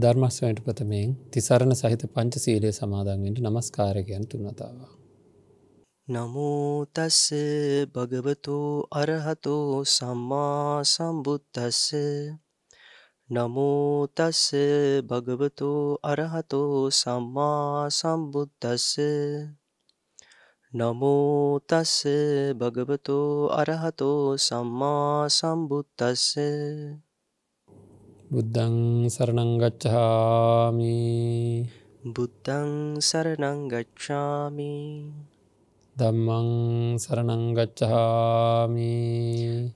ධර්ම ශ්‍රවණයට ප්‍රථමයෙන් තිසරණ සහිත පංචශීලයේ සමාදන් වෙන්න නමස්කාරය කියන තුන් වතාවක්. නමෝ තස් භගවතු අරහතෝ සම්මා සම්බුද්දස්ස. නමෝ තස් භගවතු අරහතෝ සම්මා සම්බුද්දස්ස. නමෝ තස් භගවතු අරහතෝ සම්මා සම්බුද්දස්ස. බුද්ධං සරණං ගච්ඡාමි. බුද්ධං සරණං ගච්ඡාමි. ධම්මං සරණං ගච්ඡාමි.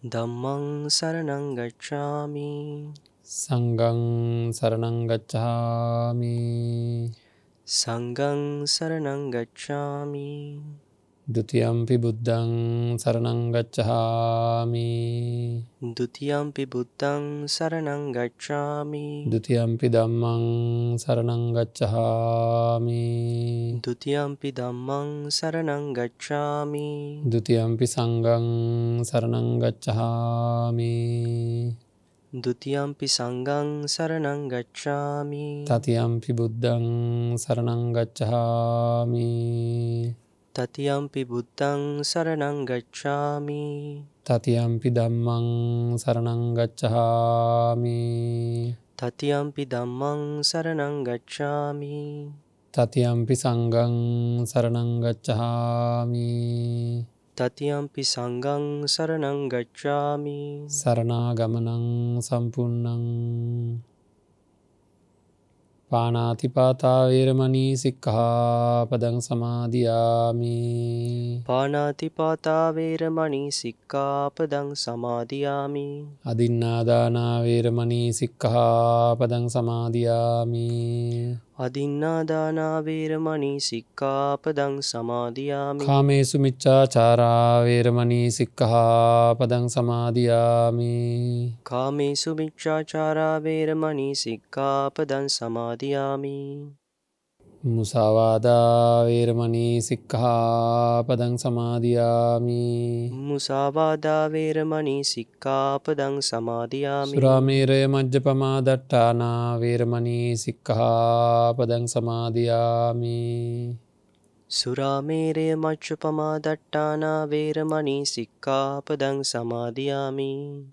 ධම්මං සරණං ගච්ඡාමි. සංඝං සරණං ගච්ඡාමි. සංඝං සරණං ගච්ඡාමි. ဒ ුතියම්පි බුද්ධං සරණං ගච්ඡාමි. ဒ ුතියම්පි බුද්ධං සරණං ගච්ඡාමි. ဒ ුතියම්පි ධම්මං සරණං ගච්ඡාමි. ဒ ුතියම්පි ධම්මං සරණං ගච්ඡාමි. ဒ ුතියම්පි සංඝං සරණං ගච්ඡාමි. ဒ ුතියම්පි සංඝං සරණං ගච්ඡාමි. තතියම්පි බුද්ධං සරණං ගච්ඡාමි. තතියම්පි බුද්ධං සරණං ගච්ඡාමි. තතියම්පි ධම්මං සරණං ගච්ඡාමි. තතියම්පි ධම්මං සරණං ගච්ඡාමි. තතියම්පි සංඝං සරණං ගච්ඡාමි. තතියම්පි සංඝං සරණං ගච්ඡාමි. සරණාගමනං සම්පූර්ණං. පාණාතිපාතා වේරමණී සික්ඛාපදං සමාදියාමි. පාණාතිපාතා වේරමණී සික්ඛාපදං සමාදියාමි. අදින්නාදාන වේරමණී සික්ඛාපදං සමාදියාමි. අදින්නාදාන වේරමණී සික්ඛාපදං සමාදියාමි. කාමේසු මිච්ඡාචාරා වේරමණී සික්ඛාපදං සමාදියාමි. කාමේසු මිච්ඡාචාරා වේරමණී සික්ඛාපදං සමාදියාමි. මුසාවාදා වේරමණී සික්ඛාපදං සමාදියාමි. මුසාවාදා වේරමණී සික්ඛාපදං සමාදියාමි. සුරාමේරය මජ්ජපමා දට්ඨානා වේරමණී සික්ඛාපදං සමාදියාමි. සුරාමේරය මච්ඡපමා දට්ඨානා වේරමණී සික්ඛාපදං සමාදියාමි.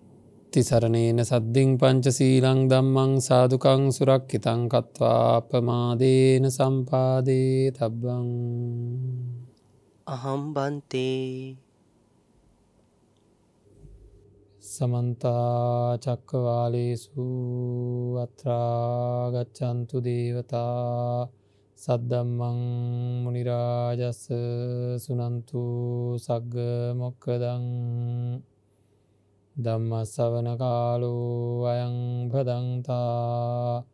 තිසරණේන සද්දින් පංචශීලං ධම්මං සාදුකං සුරක්ඛිතං කତ୍වා අපමාදේන සම්පාදේ තබ්බං. අහං බන්තේ සමන්ත චක්කවාලේසු අත්‍රා ගච්ඡන්තු දේවතා සද්දම්මං මුනි රාජස් සුනන්තු සග්ග මොක්ඛදං. ධම්ම ශ්‍රවණ කාලෝ අයං භදංතා.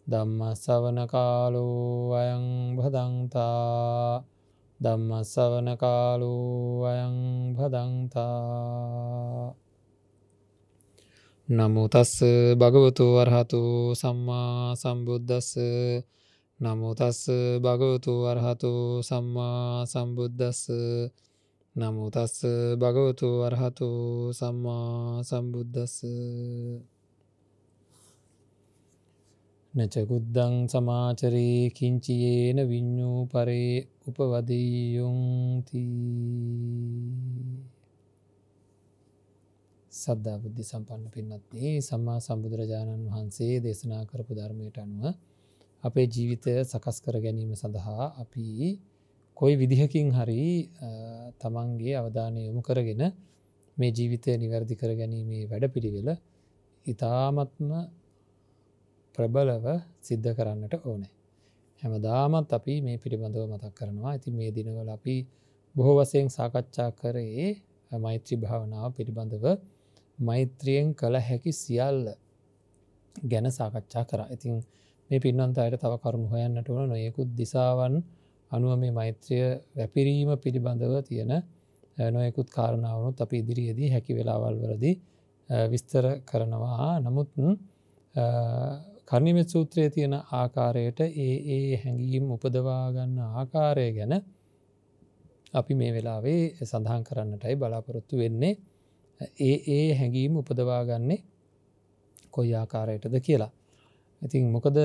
ධම්ම ශ්‍රවණ කාලෝ අයං භදංතා. ධම්ම ශ්‍රවණ කාලෝ අයං භදංතා. නමෝ තස්ස භගවතු වරහතු සම්මා සම්බුද්දස්ස. නමෝ තස්ස භගවතු වරහතු සම්මා සම්බුද්දස්ස. නමෝ තස්ස භගවතු වරහතු සම්මා සම්බුද්දස්ස. නච කුද්දං සමාචරේ කිංචි යේන විඤ්ඤූ පරේ උපවදීයුං තී. සද්ධා බුද්ධ සම්පන්න පින්වත්නි, සම්මා සම්බුදුරජාණන් වහන්සේ දේශනා කරපු ධර්මයට අනුව අපේ ජීවිතය සකස් කර ගැනීම සඳහා අපි කොයි විදිහකින් හරි තමන්ගේ අවධානය යොමු කරගෙන මේ ජීවිතය නිවැරදි කර ගැනීමේ වැඩපිළිවෙල ඉතාමත්ම ප්‍රබලව සිද්ධ කරන්නට ඕනේ. හැමදාමත් අපි මේ පිළිබඳව මතක් කරනවා. ඉතින් මේ දිනවල අපි බොහෝ වශයෙන් සාකච්ඡා කරේ මෛත්‍රී භාවනාව පිළිබඳව. මෛත්‍රියෙන් කළ හැකි සියල්ල ගැන සාකච්ඡා කරා. ඉතින් මේ පින්වන්ත අයට තව කරුණු හොයන්නට ඕන. නොයෙකුත් දිසාවන් අනුව මේ මෛත්‍රිය වැපිරීම පිළිබඳව තියෙන නොයෙකුත් කාරණාවනුත් අපි ඉදිරියේදී හැකි වෙලාවල් වලදී විස්තර කරනවා. නමුත් කර්ණීයමෙත් සූත්‍රයේ තියෙන ආකාරයට ඒ හැඟීම් උපදවා ගන්න ආකාරය ගැන අපි මේ වෙලාවේ සඳහන් කරන්නටයි බලාපොරොත්තු වෙන්නේ. ඒ හැඟීම් උපදවා ගන්නේ කොයි ආකාරයටද කියලා. ඉතින් මොකද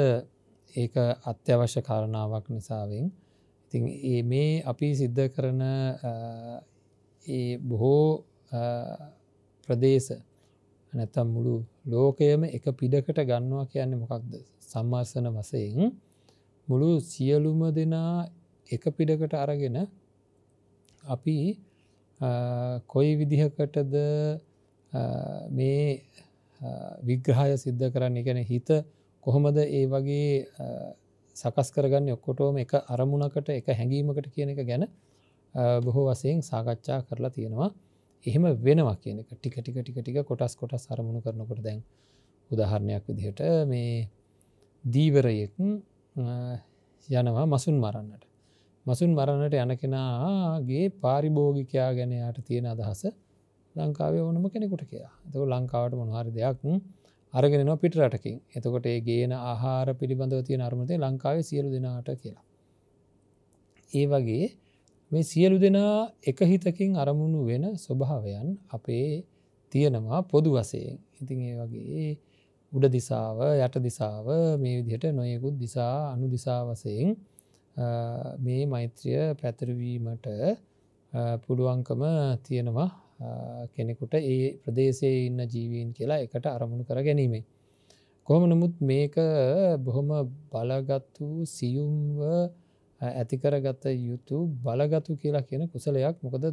ඒක අත්‍යවශ්‍ය කාරණාවක් නිසාවෙන් ඉතින් මේ අපි සිද්ධ කරන ඒ බොහෝ ප්‍රදේශ නැත්තම් මුළු ලෝකයම එක පිඩකට ගන්නවා කියන්නේ මොකක්ද සම්මර්ෂණ වශයෙන් මුළු සියලුම දෙනා එක පිඩකට අරගෙන අපි කොයි විදිහකටද මේ විග්‍රහය සිද්ධ කරන්න ගැන හිත කොහොමද ඒ වගේ සකස් කරගන්න ඔක්කොටෝම එක අරමුණකට එක හැඟීමකට කියන එක ගැන බොහෝ වසයෙන් සාකච්ඡා කරලා තියෙනවා එහෙම වෙනවා කියන එක ටික කොටස් අරමුණු කරනකොට දැන් උදාහරණයක් විදිහට මේ දීවරයෙක් යනවා මසුන් මරන්නට මසුන් මරන්නට යන කෙනාගේ පාරිභෝගිකයා ගැන යාට තියෙන අදහස ලංකාවේ ඕනම කෙනෙකුට කියලා. එතකොට ලංකාවට මොන හරි දෙයක් අරගෙන එනවා පිට රටකින්. එතකොට ඒ ගේන ආහාර පිළිබඳව තියෙන අරමුණ තියෙන ලංකාවේ සියලු දෙනාට කියලා. ඒ වගේ මේ සියලු දෙනා එක හිතකින් අරමුණු වෙන ස්වභාවයන් අපේ තියෙනවා පොදු වශයෙන්. ඉතින් ඒ වගේ උඩ දිසාව යට දිසාව මේ විදිහට නොයෙකුත් දිසා අනු දිසා වශයෙන් මේ මෛත්‍රිය පැතිරවීමට පුළුවන්කම තියෙනවා කෙනෙකුට ඒ ප්‍රදේශයේ ඉන්න ජීවීන් කියලා එකට අරමුණු කර ගැනීමෙන්. කොහොම නමුත් මේක බොහොම බලගත්තු සියුම්ව ඇතිකරගත යුතු බලගතු කියලා කියන කුසලයක්. මොකද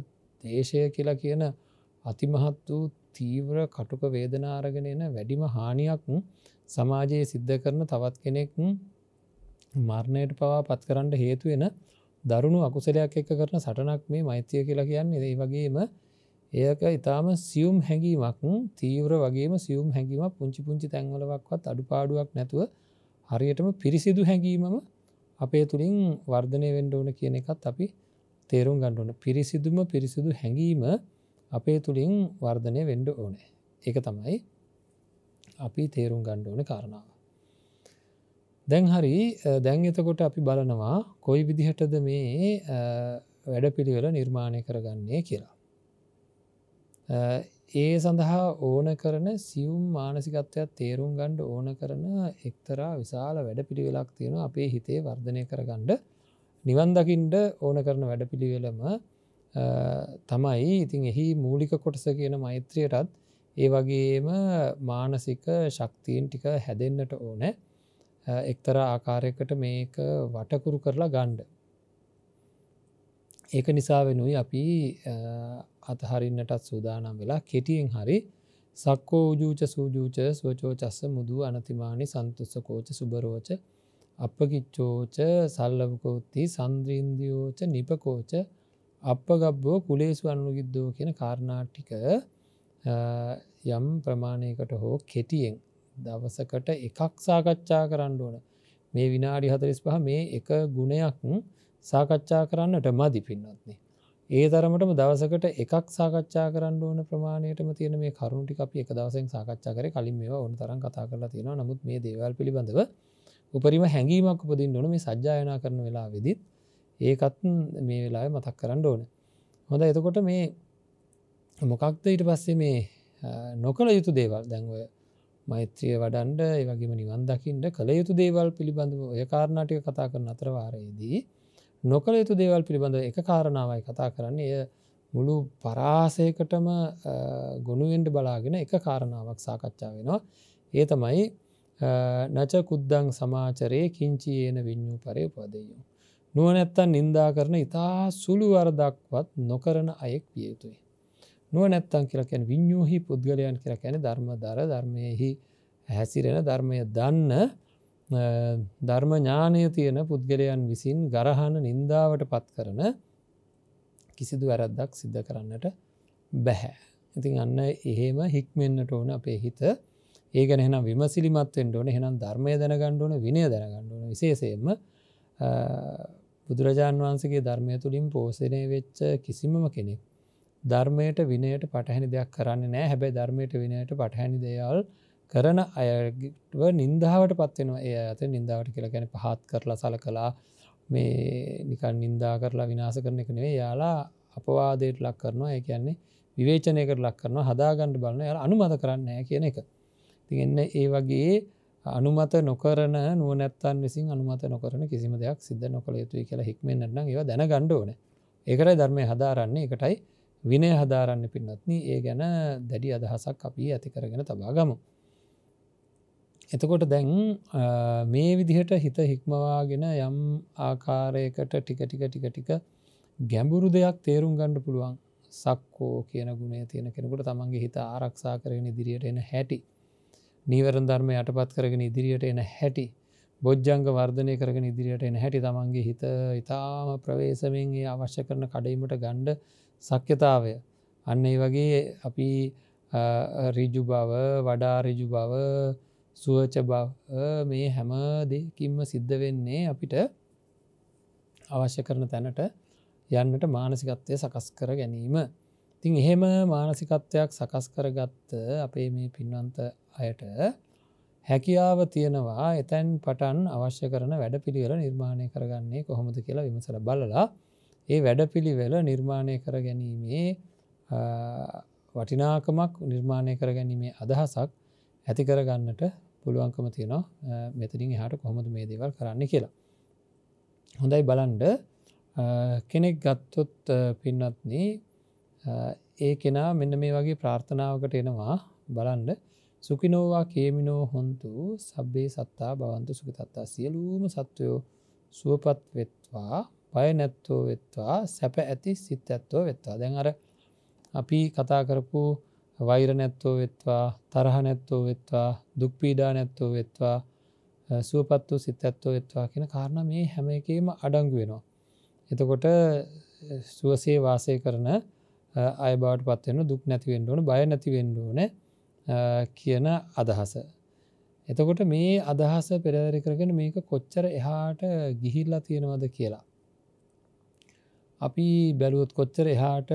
දේශය කියලා කියන අතිමහත් වූ තීව්‍ර කටුක වේදනා අරගෙන එන වැඩිම හානියක් සමාජයේ සිද්ධ කරන තවත් කෙනෙක් මරණයට පවා පත් කරන්න හේතු වෙන දරුණු අකුසලයක් එක්ක කරන සටනක් මේ මෛත්‍රිය කියලා කියන්නේ. ඒ වගේම ඒක ඊටාම සියුම් හැඟීමක් තීව්‍ර වගේම සියුම් හැඟීමක් පුංචි තැන්වලවත් අඩුපාඩුවක් නැතුව හරියටම පිරිසිදු හැඟීමම අපේ තුලින් වර්ධනය වෙන්න ඕන කියන එකත් අපි තේරුම් ගන්න ඕන. පිරිසිදු හැඟීම අපේ තුලින් වර්ධනය වෙන්න ඕනේ. ඒක තමයි අපි තේරුම් ගන්න ඕන කාරණාව. දැන් එතකොට අපි බලනවා කොයි විදිහටද මේ වැඩපිළිවෙල නිර්මාණය කරගන්නේ කියලා. ඒ සඳහා ඕන කරන සියුම් මානසිකත්වයක් තේරුම් ගන්න ඕන කරන එක්තරා විශාල වැඩපිළිවෙලක් තියෙනවා අපේ හිතේ වර්ධනය කරගන්න නිවන් දකින්න ඕන කරන වැඩපිළිවෙලම තමයි. ඉතින් එහි මූලික කොටස කියන මෛත්‍රියටත් ඒ වගේම මානසික ශක්තියින් ටික හැදෙන්නට ඕන. එක්තරා ආකාරයකට මේක වටකුරු කරලා ගන්න. ඒක නිසා වෙනුයි අපි අතහරින්නටත් සූදානම් වෙලා කෙටියෙන් හරි සක්කෝ උජූච සූජූච සෝචෝචස්ස මුදු අනතිමානි සන්තුස්සකෝච සුබරෝච අප්පකිච්චෝච සල්ලවකෝත්ති සන්ද්‍රීන්දියෝච නිපකෝච අප්පගබ්බෝ කුලේසු අනුගිද්දෝ කියන කාරණා ටික යම් ප්‍රමාණයකට හෝ කෙටියෙන් දවසකට එකක් සාකච්ඡා කරන්න ඕන. මේ විනාඩි 45 මේ එක ගුණයක් සාකච්ඡා කරන්නට මදි පින්වත්නි. ඒ තරමටම දවසකට එකක් සාකච්ඡා කරන්න ඕන ප්‍රමාණයටම තියෙන මේ කරුණු ටික අපි එක දවසෙන් සාකච්ඡා කරේ. කලින් මේවා ඕන තරම් කතා කරලා තියෙනවා. නමුත් මේ දේවල් පිළිබඳව උපරිම හැඟීමක් උපදින්න ඕන මේ සජ්ජායනා කරන වෙලාවෙදිත් ඒකත් මේ වෙලාවේ මතක් කරන්න ඕන. හොඳයි එතකොට මේ මොකක්ද ඊට පස්සේ මේ නොකළ යුතු දේවල් දැන් ඔය මෛත්‍රිය වඩන්න ඒ වගේම නිවන් දකින්න කළ යුතු දේවල් පිළිබඳව ඔය කාරණා ටික කතා කරන අතර වාරයේදී නොකළ යුතු දේවල් පිළිබඳව එක කාරණාවයි කතා කරන්නේ. එය මුළු පරාසයකටම ගොනු වෙන්න බලාගෙන එක කාරණාවක් සාකච්ඡා වෙනවා. ඒ තමයි නච කුද්දං සමාචරේ කිංචීයේන විඤ්ඤූ පරේ උපදෙය්‍යෝ. නුවණැත්තන් නිඳා කරන ඊතා සුළු වරදක්වත් නොකරන අයෙක් විය යුතුයි. නුවණැත්තන් කියලා කියන්නේ විඤ්ඤූහි පුද්ගලයන් කියලා කියන්නේ ධර්මදර ධර්මයේහි හැසිරෙන ධර්මය දන්න ධර්ම ඥානය තියෙන පුද්ගලයන් විසින් ගරහන නින්දාවට පත් කරන කිසිදු වැරද්දක් සිද්ධ කරන්නට බැහැ. ඉතින් අන්න එහෙම හික්මෙන්නට ඕන අපේ හිත. ඒ ගැන එහෙනම් විමසිලිමත් වෙන්න ඕන. එහෙනම් ධර්මය දැනගන්න ඕන, විනය දැනගන්න ඕන. විශේෂයෙන්ම බුදුරජාන් වහන්සේගේ ධර්මය තුලින් පෝෂණය වෙච්ච කිසිමම කෙනෙක් ධර්මයට විනයට පටහැනි දෙයක් කරන්නේ නැහැ. හැබැයි ධර්මයට විනයට පටහැනි දේවල් කරන අයව නින්දාවට පත් වෙනවා. ඒ අත නින්දාවට කියලා කියන්නේ පහත් කරලා සලකලා මේ නිකන් නින්දා කරලා විනාශ කරන එක නෙවෙයි. යාලා අපවාදයට ලක් කරනවා. ඒ කියන්නේ විවේචනයකට ලක් කරනවා. හදාගන්න බලනවා. යාලා අනුමත කරන්නේ නැහැ කියන එක. ඉතින් එන්න ඒ වගේ අනුමත නොකරන නුවණැත්තන් විසින් අනුමත නොකරන කිසිම දෙයක් සිද්ධ නොකළ යුතුයි කියලා හික්මෙන්නට නම් ඒවා දැනගන්න ඕනේ. ඒකටයි ධර්මය හදාරන්නේ. ඒකටයි විනය හදාරන්නේ පින්වත්නි. ඒ ගැන දැඩි අදහසක් අපි ඇති කරගෙන තබා ගමු. එතකොට දැන් මේ විදිහට හිත හික්මවාගෙන යම් ආකාරයකට ටික ගැඹුරු දෙයක් තේරුම් ගන්න පුළුවන්. සක්කෝ කියන ගුණය තියෙන කෙනෙකුට තමන්ගේ හිත ආරක්ෂා කරගෙන ඉදිරියට එන හැටි, නීවරණ ධර්ම යටපත් කරගෙන ඉදිරියට එන හැටි, බොජ්ජංග වර්ධනය කරගෙන ඉදිරියට එන හැටි, තමන්ගේ හිත ඊටාම ප්‍රවේශමෙන් ඒ අවශ්‍ය කරන කඩයිමට ගන්න ශක්්‍යතාවය. අන්න ඒ වගේ අපි ඍජු බව, වඩා ඍජු බව, සුවච බව මේ හැම දෙයකින්ම සිද්ධ වෙන්නේ අපිට අවශ්‍ය කරන තැනට යන්නට මානසිකත්වය සකස් කර ගැනීම. ඉතින් එහෙම මානසිකත්වයක් සකස් කරගත්ත අපේ මේ පින්වන්ත අයට හැකියාව තියෙනවා එතැන් පටන් අවශ්‍ය කරන වැඩපිළිවෙල නිර්මාණය කරගන්නේ කොහොමද කියලා විමසලා බලලා ඒ වැඩපිළිවෙල නිර්මාණය කර ගැනීමේ වටිනාකමක් නිර්මාණය කර ගැනීමේ අදහසක් ඇති කරගන්නට පුළුවන්කම තියෙනවා මෙතනින් එහාට කොහොමද මේ දේවල් කරන්න කියලා. හොඳයි බලන්න කෙනෙක් ගත්තොත් පින්වත්නි ඒ කෙනා මෙන්න මේ වගේ ප්‍රාර්ථනාවකට එනවා බලන්න සුඛිනෝවා කේමිනෝ හොන්තු සබ්බේ සත්තා භවන්තු සුඛිතත්තා සියලුම සත්වයෝ සුවපත් වෙත්වා බය නැත්තෝ වෙත්වා සැප ඇති සිත් ඇත්තෝ වෙත්වා. දැන් අර අපි කතා කරපු වෛර නැත්තෝ වෙත්වා තරහ නැත්තෝ වෙත්වා දුක් පීඩා නැත්තෝ වෙත්වා සුවපත් වූ සිත් ඇත්තෝ වෙත්වා කියන කාරණා මේ හැම එකේම අඩංගු වෙනවා. එතකොට සුවසේ වාසය කරන අය බවට පත් වෙන දුක් නැති වෙන්න ඕන බය නැති වෙන්න ඕන කියන අදහස. එතකොට මේ අදහස පෙරදරි කරගෙන මේක කොච්චර එහාට ගිහිල්ලා තියෙනවද කියලා. අපි බැලුවොත් කොච්චර එහාට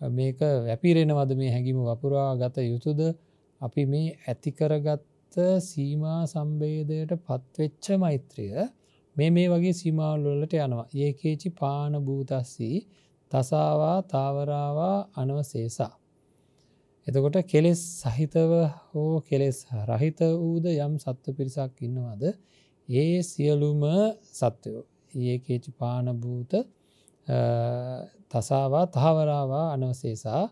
මේක වැපිරෙනවද මේ හැඟීම වපුරා ගත යුතුද අපි මේ ඇති කරගත්ත සීමා සම්බේධයට පත්වෙච්ච මෛත්‍රිය මේ වගේ සීමාවල් වලට යනවා. ඒකේචි පාන භූතස්සී තසාවා තාවරාවා අනවශේෂා. එතකොට කෙලෙස් සහිතව හෝ කෙලෙස් රහිත වූද යම් සත්ව පිරිසක් ඉන්නවද ඒ සියලුම සත්වයෝ ඒකේචි පාන භූත තසාවා තාවරාවා අනවශේෂා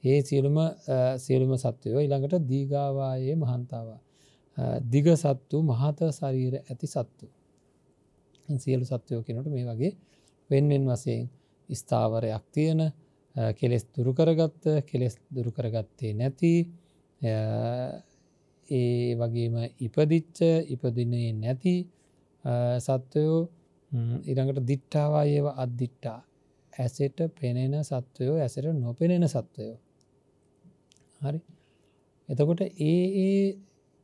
ඒ සියලුම සත්වයෝ ඊළඟට දීගාවායේ මහන්තාවා දිග සත්තු මහත ශරීර ඇති සත්තු සියලු සත්වයෝ කෙනට මේ වගේ වෙන්වෙන් වශයෙන් ස්ථාවරයක් තියෙන කෙලෙස් දුරු කරගත්ත කෙලෙස් දුරු කරගත්තේ නැති ඒ වගේම ඉපදිච්ච ඉපදිනේ නැති සත්වයෝ ඊළඟට දිට්ඨාවා ඒව අද්දිට්ඨා ඇසෙට පෙනෙන සත්වයෝ ඇසෙට නොපෙනෙන සත්වයෝ. හරි. එතකොට ඒ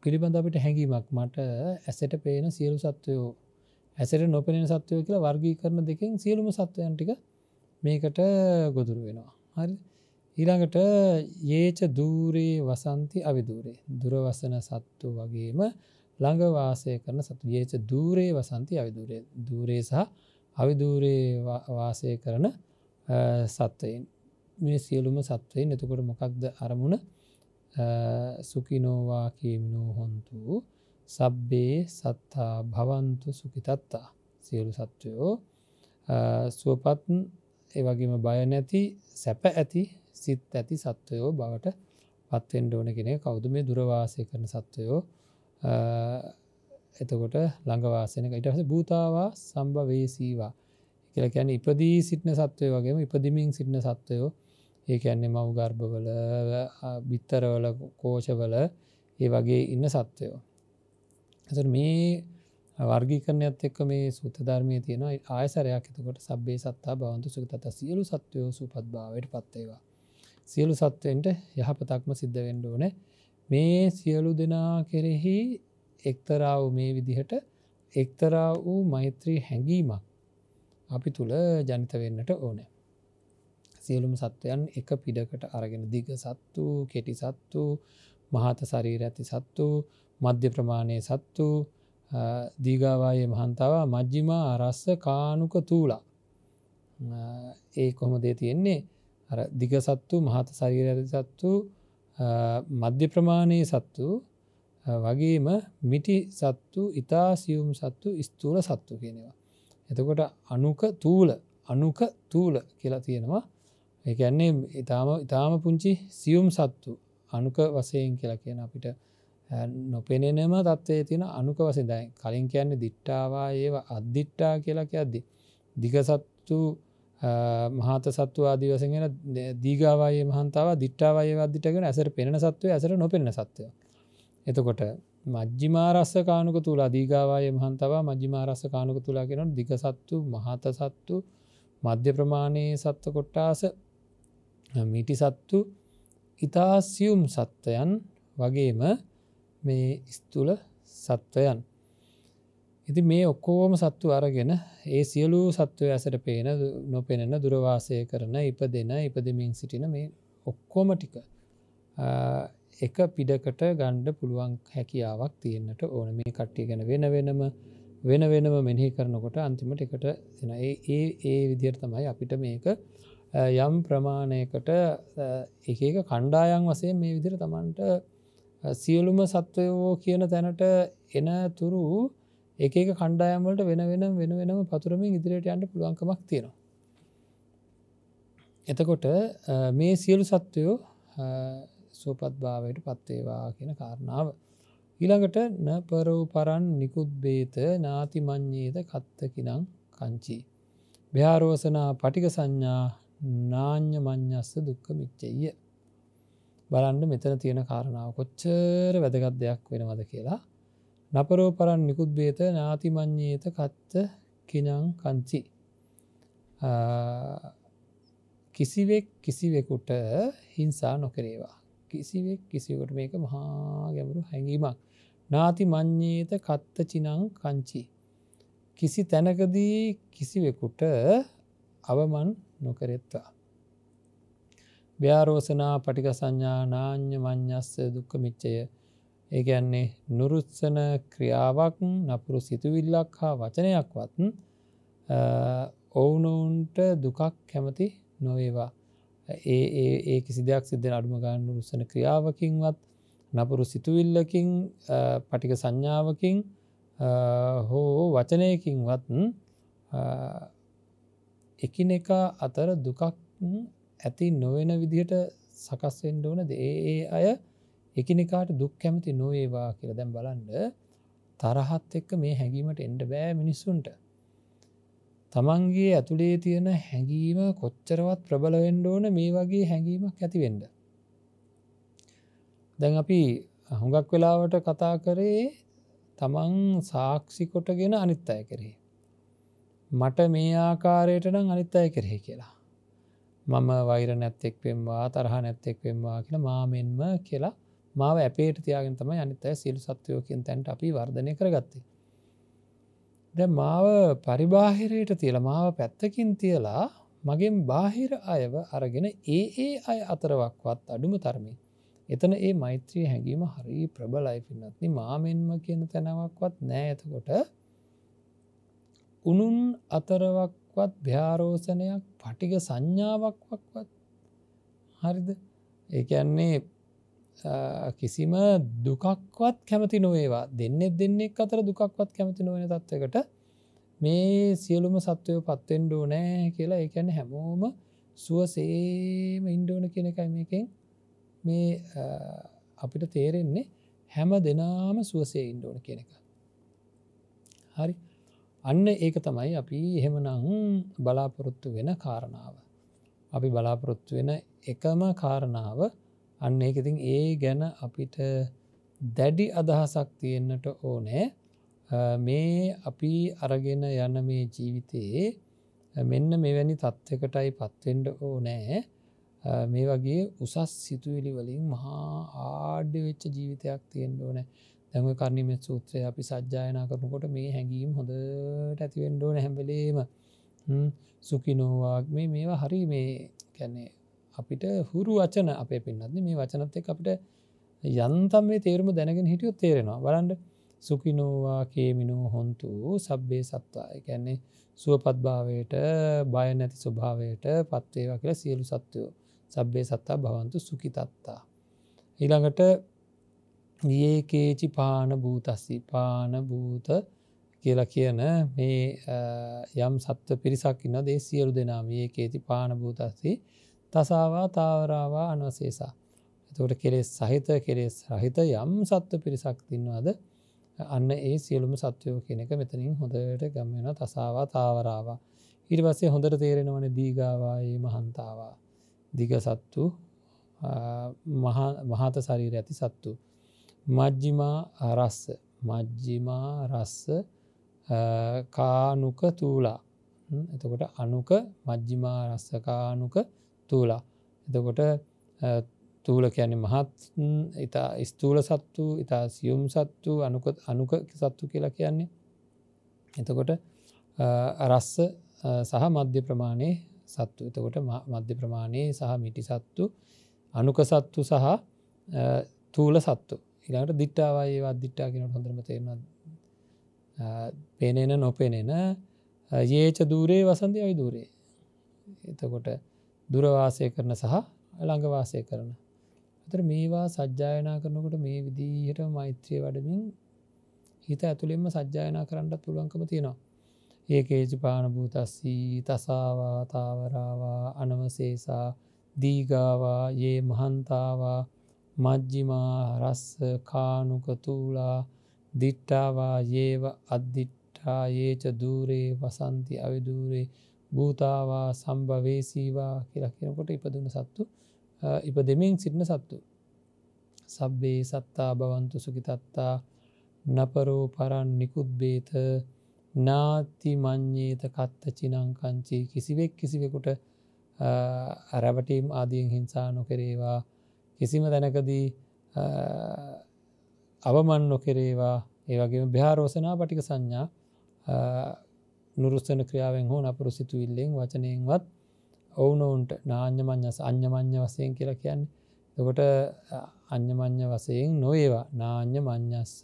පිළිබඳ අපිට හැඟීමක් මට ඇසෙට පේන සියලු සත්වයෝ ඇසෙට නොපෙනෙන සත්වයෝ කියලා වර්ගීකරණ දෙකෙන් සියලුම සත්වයන් ටික මේකට ගොදුරු වෙනවා. හරි. ඊළඟට යේච දූරේ වසන්ති අවිදූරේ දුර වසන සත්තු වගේම ළඟ වාසය කරන සත්තු යේච දූරේ වසන්ති අවිදූරේ දූරේ සහ අවිදූරේ වාසය කරන සත්වයන් මේ සියලුම සත්වයන් එතකොට මොකක්ද අරමුණ සුඛිනෝවා කේමිනෝ හොන්තු සබ්බේ සත්තා භවන්තු සුඛිතත්තා සියලු සත්වයෝ සුවපත් ඒ වගේම බය නැති සැප ඇති සිත් ඇති සත්වයෝ බවට පත් වෙන්න ඕන කෙනෙක් කවුද මේ දුර වාසය කරන සත්වයෝ එතකොට ළඟ වාසය කරන ඊට පස්සේ භූතාවා සම්භවේසීවා කියලා කියන්නේ ඉපදී සිටින සත්වයෝ වගේම ඉපදිමින් සිටින සත්වයෝ ඒ කියන්නේ මව් ගර්භවල බිත්තරවල කෝෂවල ඒ වගේ ඉන්න සත්වයෝ. එතකොට මේ වර්ගීකරණයත් එක්ක මේ සූත්‍ර ධර්මයේ තියෙන ආයසරයක් එතකොට සබ්බේ සත්තා භවන්තු සුඛිතත්තා සියලු සත්වයෝ සුවපත් භාවයට පත් වේවා. සියලු සත්වයන්ට යහපතක්ම සිද්ධ වෙන්න ඕනේ. මේ සියලු දෙනා කෙරෙහි එක්තරා වූ මේ විදිහට එක්තරා වූ මෛත්‍රී හැඟීමක් අපි තුල ජනිත වෙන්නට ඕනේ. සියලුම සත්වයන් එක පිටකට අරගෙන දිග සත්තු, කෙටි සත්තු, මහත ශරීර ඇති සත්තු, මධ්‍ය ප්‍රමාණයේ සත්තු, දීගාවායේ මහන්තාවා මජ්ක්‍ධිමා රස්ස කානුක තූලා. ඒ කොහොමද තියෙන්නේ? අර දිග සත්තු, මහත ශරීර ඇති සත්තු, මධ්‍ය ප්‍රමාණයේ සත්තු, වගේම මිටි සත්තු, ඊතා සියුම් සත්තු, ස්ථූල සත්තු කියනවා. එතකොට අනුක තූල කියලා තියෙනවා. ඒ කියන්නේ ඊටාම පුංචි සියුම් සත්තු අනුක වශයෙන් කියලා කියන අපිට නොපෙනෙනම තත්ත්වයේ තියෙන අනුක වශයෙන් දැන් කලින් කියන්නේ දිට්ඨාවා ඒව අද්දිට්ඨා කියලා කියද්දි දිග සත්තු මහත සත්තු ආදී වශයෙන් එන දීඝාවායේ මහන්තාවා දිට්ඨාවායේ අද්දිට්ඨා කියන ඇසට පෙනෙන සත්වය ඇසට නොපෙනෙන සත්වය. එතකොට මජ්ක්‍ධිමා රස්ස කානුක තුලා දීඝාවායේ මහන්තාවා මජ්ක්‍ධිමා රස්ස කානුක තුලා කියනොත් දිග සත්තු මහත සත්තු මධ්‍ය ප්‍රමාණයේ සත්ව කොට්ටාස මිටි සත්තු ඊතා සියුම් සත්වයන් වගේම මේ ස්ථූල සත්වයන්. ඉතින් මේ ඔක්කොම සත්තු අරගෙන ඒ සියලු සත්වයන් ඇසට පේන නොපෙනෙන දුර වාසය කරන ඉපදෙමින් සිටින මේ ඔක්කොම ටික එක පිටකට ගන්න පුළුවන් හැකියාවක් තියෙන්නට ඕන. මේ කට්ටිය ගැන වෙන වෙනම මෙනෙහි කරනකොට අන්තිමට එකට එන ඒ විදිහට තමයි අපිට මේක යම් ප්‍රමාණයකට එක එක කණ්ඩායම් වශයෙන් මේ විදිහට Tamanට සියලුම සත්වයෝ කියන තැනට එන තුරු එක එක කණ්ඩායම් වලට වෙන වෙනම පතුරමින් ඉදිරියට යන්න පුළුවන්කමක් තියෙනවා. එතකොට මේ සියලු සත්වයෝ සෝපත් භාවයට පත් වේවා කියන කාරණාව. ඊළඟට නපරෝ පරන් නිකුද්බේත නාති මඤ්ඤේත කත්තකිනං කංචි. භයාරෝසනා පටික සංඥා නාඤ්ඤ මඤ්ඤස්ස දුක්ඛ මිච්ඡය. බලන්න මෙතන තියෙන කාරණාව කොච්චර වැදගත් දෙයක් වෙනවද කියලා. නපරෝ පරන් නිකුද්බේත නාති මඤ්ඤේත කත්තකිනං කංචි. කිසිවෙක් කිසිවෙකුට හිංසා නොකරේවා. කිසිවෙකුට මේක මහා ගැඹුරු හැඟීමක්. නාති මඤ්ඤේත කත්තචිනං කංචි. කිසි තැනකදී කිසිවෙකුට අවමන් නොකරෙත්වා. ව්‍යාරෝසනා පටික සංඥා නාඤ්ඤ මඤ්ඤස්ස දුක්ඛ මිච්ඡය. ඒ කියන්නේ නුරුස්සන ක්‍රියාවක් නපුරු සිතුවිල්ලක් හා වචනයක්වත් ඔවුනොවුන්ට දුකක් කැමති නොවේවා. ඒ කිසි දෙයක් සිද්ධ වෙන අඩුම ගන්න නුරුස්සන ක්‍රියාවකින්වත් නපුරු සිතුවිල්ලකින් පටික සංඥාවකින් හෝ වචනයකින්වත් එකිනෙකා අතර දුකක් ඇති නොවන විදිහට සකස් වෙන්න ඕනද ඒ අය එකිනෙකාට දුක් කැමති නොවේවා කියලා. දැන් බලන්න තරහත් එක්ක මේ හැඟීමට එන්න බෑ මිනිස්සුන්ට. තමන්ගේ ඇතුලේ තියෙන හැඟීම කොච්චරවත් ප්‍රබල වෙන්න ඕන මේ වගේ හැඟීමක් ඇති වෙන්න. දැන් අපි හුඟක් වෙලාවට කතා කරේ තමන් සාක්ෂි කොටගෙන අනිත් අය කෙරෙහි. මට මේ ආකාරයට නම් අනිත් අය කෙරෙහි කියලා. මම වෛර නැත්තෙක් වෙම්වා තරහ නැත්තෙක් වෙම්වා කියලා මාමෙන්ම කියලා මාව ඇපේට තියාගෙන තමයි අනිත් අය සියලු සත්වයෝ කියන තැනට අපි වර්ධනය කරගත්තේ. දැන් මාව පරිබාහිරයට තියලා මාව පැත්තකින් තියලා මගෙන් බාහිර අයව අරගෙන ඒ අය අතරවක්වත් අඩුම තරමින් එතන ඒ මෛත්‍රී හැඟීම හරි ප්‍රබලයි පින්නත්නි. මාමෙන්ම කියන තැනවක්වත් නෑ. එතකොට උනුන් අතරවක්වත් භයාරෝසනයක් පටික සංඥාවක්වත් හරිද? ඒ කියන්නේ කිසිම දුකක්වත් කැමති නොවේවා. දෙන්නෙක් අතර දුකක්වත් කැමති නොවන තත්වයකට මේ සියලුම සත්වයෝ පත් වෙන්න ඕනේ කියලා. ඒ කියන්නේ හැමෝම සුවසේම ඉන්න ඕන කියන එකයි මේකෙන් මේ අපිට තේරෙන්නේ. හැම දෙනාම සුවසේ ඉන්න ඕන කියන එක. හරි. අන්න ඒක තමයි අපි එහෙමනම් බලාපොරොත්තු වෙන කාරණාව. අපි බලාපොරොත්තු වෙන එකම කාරණාව අන්න ඒක. ඉතින් ඒ ගැන අපිට දැඩි අදහසක් තියෙන්නට ඕනේ. මේ අපි අරගෙන යන මේ ජීවිතයේ මෙන්න මෙවැනි තත්වයකටයි පත් වෙන්න ඕනේ. මේ වගේ උසස් සිතුවිලි වලින් මහා ආඩ්‍ය වෙච්ච ජීවිතයක් තියෙන්න ඕනේ. දැන් ඔය කර්ණීයමෙත් සූත්‍රය අපි සජ්ජායනා කරනකොට මේ හැඟීම් හොඳට ඇති වෙන්න ඕනේ හැම වෙලේම. සුඛිනෝවා මේවා හරි මේ කියන්නේ අපිට හුරු වචන අපේ පින්නත් මේ වචනත් එක්ක අපිට යන්තම් මේ තේරුම දැනගෙන හිටියොත් තේරෙනවා. බලන්න සුඛිනෝවා කේමිනෝ හොන්තු සබ්බේ සත්තා. ඒ කියන්නේ සුවපත් භාවයට බය නැති ස්වභාවයට පත් වේවා කියලා සියලු සත්වයෝ සබ්බේ සත්තා භවන්තු සුඛිතත්තා. ඊළඟට ඒකේචි පාන භූතස්සි පාන භූත කියලා කියන මේ යම් සත්ව පිරිසක් ඉන්නවා ඒ සියලු දෙනාම ඒකේති පාන භූතස්සි තසාවා තාවරාවා අනවශේෂා. එතකොට කෙලෙස් සහිත කෙලෙස් රහිත යම් සත්ව පිරිසක් ඉන්නවද අන්න ඒ සියලුම සත්වයෝ කියන එක මෙතනින් හොඳට ගම් වෙනවා තසාවා තාවරාවා. ඊට පස්සේ හොඳට තේරෙනවනේ දීගාවා ඒ මහන්තාවා. දිග සත්තු මහත ශරීර ඇති සත්තු. මජ්ජිමා රස්ස මජ්ජිමා රස්ස කානුක තූලා. එතකොට අනුක මජ්ජිමා රස්ස කානුක තූලා. එතකොට තූල කියන්නේ මහත් ඉතා ස්තූල සත්තු ඉතා සියුම් සත්තු අනුක සත්තු කියලා කියන්නේ. එතකොට රස්ස සහ මධ්‍ය ප්‍රමාණයේ සත්තු. එතකොට මධ්‍ය ප්‍රමාණයේ සහ මිටි සත්තු අනුක සත්තු සහ තූල සත්තු. ඊළඟට දිට්ඨාවා ඒවා දිට්ඨා කියනකොට හොඳටම තේරෙනවා. පේනෙන නොපෙනෙන යේච දූරේ වසන්ති අවිදූරේ. එතකොට දුර වාසය කරන සහ ළඟ වාසය කරන. අතර මේවා සජ්ජායනා කරනකොට මේ විදිහට මෛත්‍රිය වඩමින් හිත ඇතුළෙන්ම සජ්ජායනා කරන්නත් පුළුවන්කම තියෙනවා. ඒකේච පාන භූතස්සි තසාවා තාවරාවා අනවශේෂා දීගාවා යේ මහන්තාවා මජ්ජිමා රස්ස කානුක තූලා දිට්ඨාවා යේව අද්දිට්ඨා යේච දූරේ වසන්ති අවිදූරේ භූතාවා සම්භවේසීවා කියලා කියනකොට ඉපදුන සත්තු ඉපදෙමින් සිටින සත්තු. සබ්බේ සත්තා භවන්තු සුඛිතත්තා නපරෝ පරන් නිකුද්බේත නාති මඤ්ඤේත කත්ත චිනංකංචි කිසිවෙක් කිසිවෙකුට රැවටීම් ආදියෙන් හිංසා නොකරේවා. කිසිම තැනකදී අවමන් නොකරේවා. ඒ වගේම භාරෝසනා පටික සංඥා නුරුස්සන ක්‍රියාවෙන් හෝ නපුරු සිතුවිල්ලෙන් වචනයෙන්වත් ඔවුනොවුන්ට නාඤ්ඤමඤ්ඤස අඤ්ඤමඤ්ඤ වශයෙන් කියලා කියන්නේ. එතකොට අඤ්ඤමඤ්ඤ වශයෙන් නොවේවා. නාඤ්ඤමඤ්ඤස්ස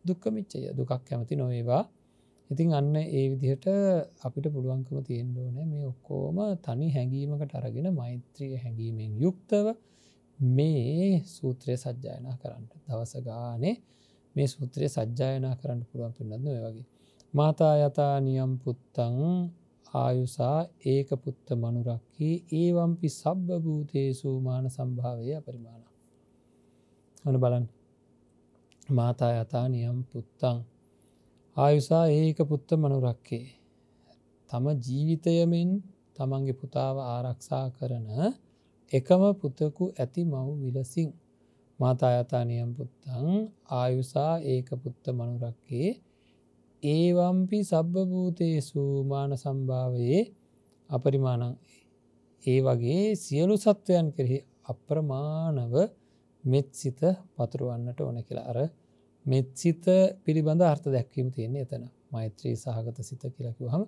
දුක්ඛ මිච්ඡය දුකක් කැමති නොවේවා. ඉතින් අන්න ඒ විදිහට අපිට පුළුවන්කම තියෙන්න ඕනේ මේ ඔක්කොම තනි හැඟීමකට අරගෙන මෛත්‍රිය හැඟීමෙන් යුක්තව මේ සූත්‍රය සජ්ජායනා කරන්න. දවස ගානේ මේ සූත්‍රය සජ්ජායනා කරන්න පුළුවන් පින්නත් ඔය වගේ. මාතා යතා නියම් පුත්තං ආයුසා ඒක පුත්ත මනුරක්ඛි ඒවම්පි සබ්බ භූතේසු මාන සම්භාවය අපරිමාණ. ඔන්න බලන්න. මාතා යතා නියම් පුත්තං ආයුසා ඒක පුත්ත මනුරක්ඛේ. තම ජීවිතයමෙන් තමන්ගේ පුතාව ආරක්ෂා කරන එකම පුතෙකු ඇති මව් විලසින් මාතා යතා නියම් පුත්තං ආයුසා ඒක පුත්ත මනුරක්ඛේ ඒවම්පි සබ්බ භූතේසු මාන සම්භාවයේ අපරිමාණං. ඒ වගේ සියලු සත්වයන් කෙරෙහි අප්‍රමාණව මෙත්සිත පතුරවන්නට ඕන කියලා. අර මෙත්සිත පිළිබඳ අර්ථ දැක්වීම තියෙන්නේ එතන. මෛත්‍රී සහගත සිත කියලා කිව්වහම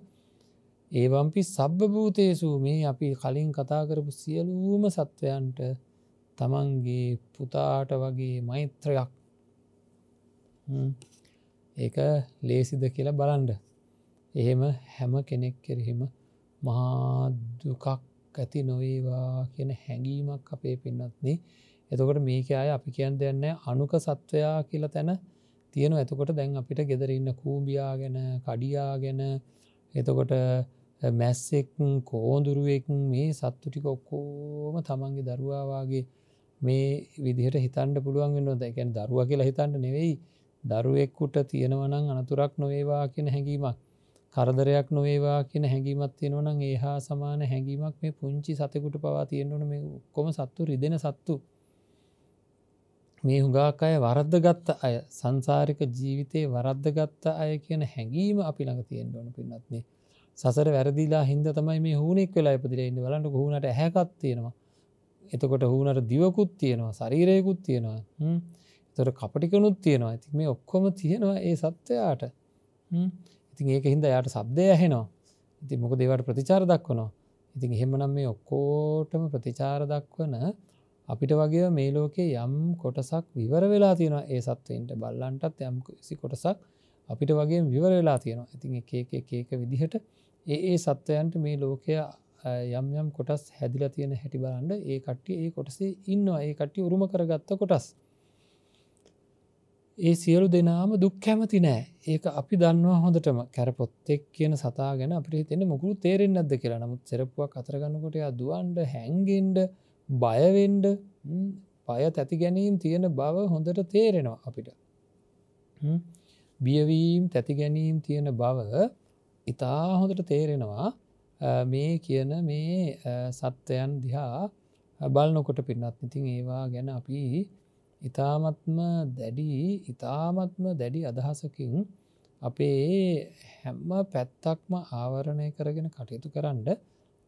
ඒවම්පි සබ්බ භූතේසු මේ අපි කලින් කතා කරපු සියලුම සත්වයන්ට තමන්ගේ පුතාට වගේ මෛත්‍රයක් ඒක ලේසිද කියලා බලන්න. එහෙම හැම කෙනෙක් කෙරෙහිම මහා දුකක් ඇති නොවේවා කියන හැඟීමක් අපේ පින්නත්නි. එතකොට මේක අය අපි කියන්න දෙයක් නැහැ අනුක සත්වයා කියලා තැන තියෙනවා. එතකොට දැන් අපිට ගෙදර ඉන්න කූඹියා ගැන කඩියා ගැන එතකොට මැස්සෙක් කෝඳුරුවෙක් මේ සත්තු ටික ඔක්කොම තමන්ගේ දරුවා වාගේ මේ විදිහට හිතන්න පුළුවන් වෙන්න ඕනේ. ඒ කියන්නේ දරුවා කියලා හිතන්න නෙවෙයි දරුවෙකුට තියෙනවා නම් අනතුරක් නොවේවා කියන හැඟීමක් කරදරයක් නොවේවා කියන හැඟීමක් තියෙනවා නම් ඒ හා සමාන හැඟීමක් මේ පුංචි සතෙකුට පවා තියෙන්න ඕන. මේ ඔක්කොම සත්තු රිදෙන සත්තු. මේ හුඟක් අය වරද්දගත්ත අය සංසාරික ජීවිතේ වරද්දගත්ත අය කියන හැඟීම අපි ළඟ තියෙන්න ඕන පින්නත්නේ. සසර වැරදිලා හින්දා තමයි මේ හුණෙක් වෙලා ඉපදිලා ඉන්නේ. බලන්නකො හුණට ඇහැකක් තියෙනවා. එතකොට හුණට දිවකුත් තියෙනවා, ශරීරයකුත් තියෙනවා. එතකොට කපටිකනුත් තියෙනවා. ඉතින් මේ ඔක්කොම තියෙනවා ඒ සත්වයාට. ඉතින් ඒක හින්දා යාට ශබ්දය ඇහෙනවා. ඉතින් මොකද ඒවට ප්‍රතිචාර දක්වනවා. ඉතින් එහෙමනම් මේ ඔක්කොටම ප්‍රතිචාර දක්වන අපිට වගේ මේ ලෝකේ යම් කොටසක් විවර වෙලා තියෙනවා. ඒ සත්වයින්ට බල්ලන්ටත් යම් කිසි කොටසක් අපිට වගේ විවර වෙලා තියෙනවා. ඉතින් එක විදිහට ඒ සත්වයන්ට මේ ලෝකය යම් යම් කොටස් හැදිලා තියෙන හැටි බලන්න ඒ කට්ටිය ඒ කොටසේ ඉන්නවා. ඒ කට්ටිය උරුම කරගත්ත කොටස්. ඒ සියලු දෙනාම දුක් කැමති නෑ. ඒක අපි දන්නවා හොඳටම. කැරපොත්තෙක් කියන සතා ගැන අපිට හිතෙන්නේ මොකුත් තේරෙන්නේ නැද්ද කියලා. නමුත් සෙරප්පුවක් අතර ගන්නකොට එයා දුවන්න, හැංගෙන්න, බය වෙන්න, බය තැති ගැනීම තියෙන බව හොඳට තේරෙනවා අපිට. බියවීම තැති ගැනීම තියෙන බව ඉතා හොඳට තේරෙනවා මේ කියන මේ සත්වයන් දිහා බලනකොට පින්නත්. ඉතින් ඒවා ගැන අපි ඉතාමත්ම දැඩි අදහසකින් අපේ හැම පැත්තක්ම ආවරණය කරගෙන කටයුතු කරන්න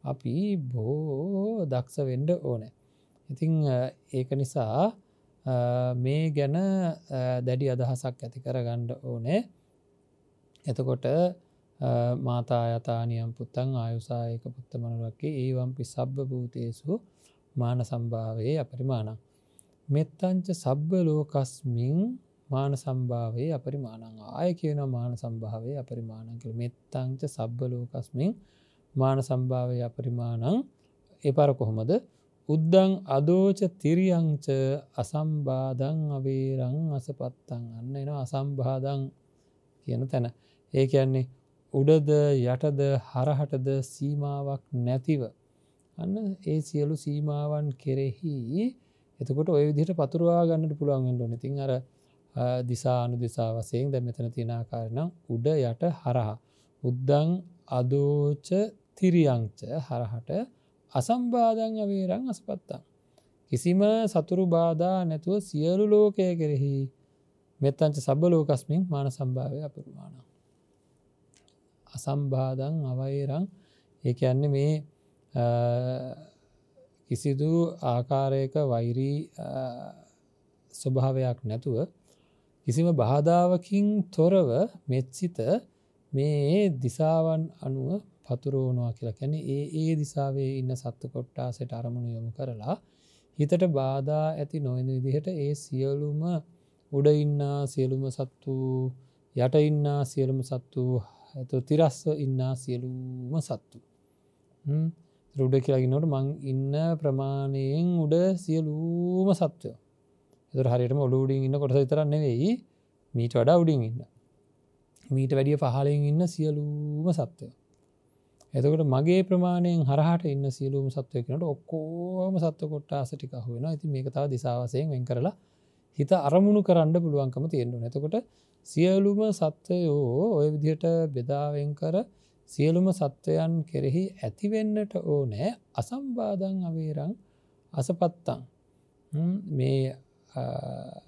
අපි බොහෝ දක්ෂ වෙන්න ඕනේ. ඉතින් ඒක නිසා මේ ගැන දැඩි අදහසක් ඇති කරගන්න ඕනේ. එතකොට මාතායතානියම් පුත්තං ආයුසායක පුත්ත මනුරක්කේ ඒවම්පි සබ්බ භූතේසු මාන සම්භාවයේ අපරිමාණං මෙත්තංච සබ්බ ලෝකස්මින් මාන සම්භාවයේ අපරිමාණං. ආය කියනවා මාන සම්භාවයේ අපරිමාණං කියලා. මෙත්තංච සබ්බ ලෝකස්මින් මාන සම්භාවයේ අපරිමාණං. ඒ පාර කොහොමද? උද්දං අදෝච තිරියංච අසම්බාධං අවේරං අසපත්තං. අන්න එනවා අසම්බාධං කියන තැන. ඒ කියන්නේ උඩද යටද හරහටද සීමාවක් නැතිව අන්න ඒ සියලු සීමාවන් කෙරෙහි එතකොට ඔය විදිහට පතුරවා ගන්නට පුළුවන් වෙන්න ඕනේ. ඉතින් අර දිසා අනුදිසා වශයෙන් දැන් මෙතන තියෙන ආකාරය නම් උඩ යට හරහා උද්දං අදෝච තිරියංච හරහට අසම්බාධං අවේරං අසපත්තං. කිසිම සතුරු බාධා නැතුව සියලු ලෝකය කෙරෙහි මෙත්තංච සබ්බ ලෝකස්මින් මාන සම්භාවයේ අපරිමාණං. අසම්බාධං අවේරං ඒ කියන්නේ මේ කිසිදු ආකාරයක වෛරී ස්වභාවයක් නැතුව කිසිම බාධාවකින් තොරව මෙත්සිත මේ දිසාවන් අනුව පතුරවනවා කියලා. කියන්නේ ඒ දිසාවේ ඉන්න සත්ත්ව කොට්ටාසයට අරමුණු යොමු කරලා හිතට බාධා ඇති නොවන විදිහට ඒ සියලුම උඩ ඉන්න සියලුම සත්තු, යට ඉන්න සියලුම සත්තු, තිරස්ව ඉන්න සියලුම සත්තු. උඩ කියලා කියනකොට මං ඉන්න ප්‍රමාණයෙන් උඩ සියලුම සත්වයෝ. ඒතර හරියටම ඔළුව උඩින් ඉන්න කොටස විතරක් නෙවෙයි, මීට වඩා උඩින් ඉන්න. මීට වැඩිය පහළින් ඉන්න සියලුම සත්වයෝ. එතකොට මගේ ප්‍රමාණයෙන් හරහාට ඉන්න සියලුම සත්වයෝ කියනකොට ඔක්කොම සත්ව කොට්ටාස ටික අහු වෙනවා. ඉතින් මේක තව දිසා වශයෙන් වෙන් කරලා හිත අරමුණු කරන්න පුළුවන්කම තියෙන්න ඕනේ. එතකොට සියලුම සත්වයෝ ওই විදිහට බෙදා වෙන් කර සියලුම සත්වයන් කෙරෙහි ඇතිවෙන්නට ඕනෑ අසම්බාධං අවේරං අසපත්තං. මේ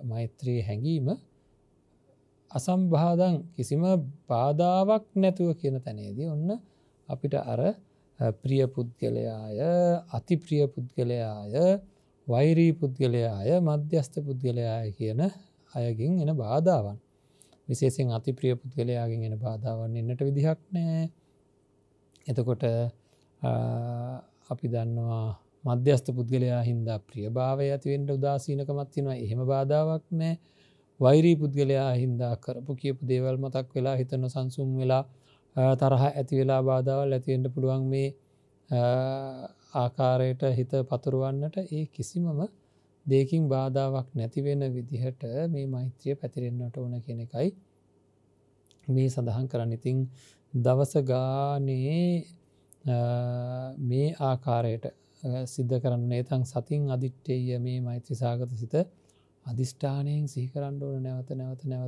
මෛත්‍රී හැඟීම අසම්බාධං කිසිම බාධාවක් නැතුව කියන තැනේදී ඔන්න අපිට අර ප්‍රිය පුද්ගලයාය, අතිප්‍රිය පුද්ගලයාය, වෛරී පුද්ගලයාය, මධ්‍යස්ථ පුද්ගලයාය කියන අයගෙන් එන බාධාවන්. විශේෂයෙන් අතිප්‍රිය පුද්ගලයාගෙන් එන බාධාවන් එන්නට විදිහක් නෑ. එතකොට අපි දන්නවා මධ්‍යස්ථ පුද්ගලයා හින්දා ප්‍රියභාවය ඇති වෙන්න උදාසීනකමක් තියෙනවා. එහෙම බාධාවක් නෑ. වෛරී පුද්ගලයා හින්දා කරපු කියපු දේවල් මතක් වෙලා හිත නොසන්සුන් වෙලා තරහ ඇති වෙලා බාධාවල් ඇති වෙන්න පුළුවන්. මේ ආකාරයට හිත පතුරවන්නට ඒ කිසිමම දෙයකින් බාධාවක් නැති වෙන විදිහට මේ මෛත්‍රිය පැතිරෙන්නට ඕන කියන එකයි මේ සඳහන් කරන්න. ඉතින් දවස ගානේ මේ ආකාරයට සිද්ධ කරන්න නේතං සතින් අදිට්ඨේය මේ මෛත්‍රී සාගත සිත අදිෂ්ඨානයෙන් සිහි කරන්න ඕන.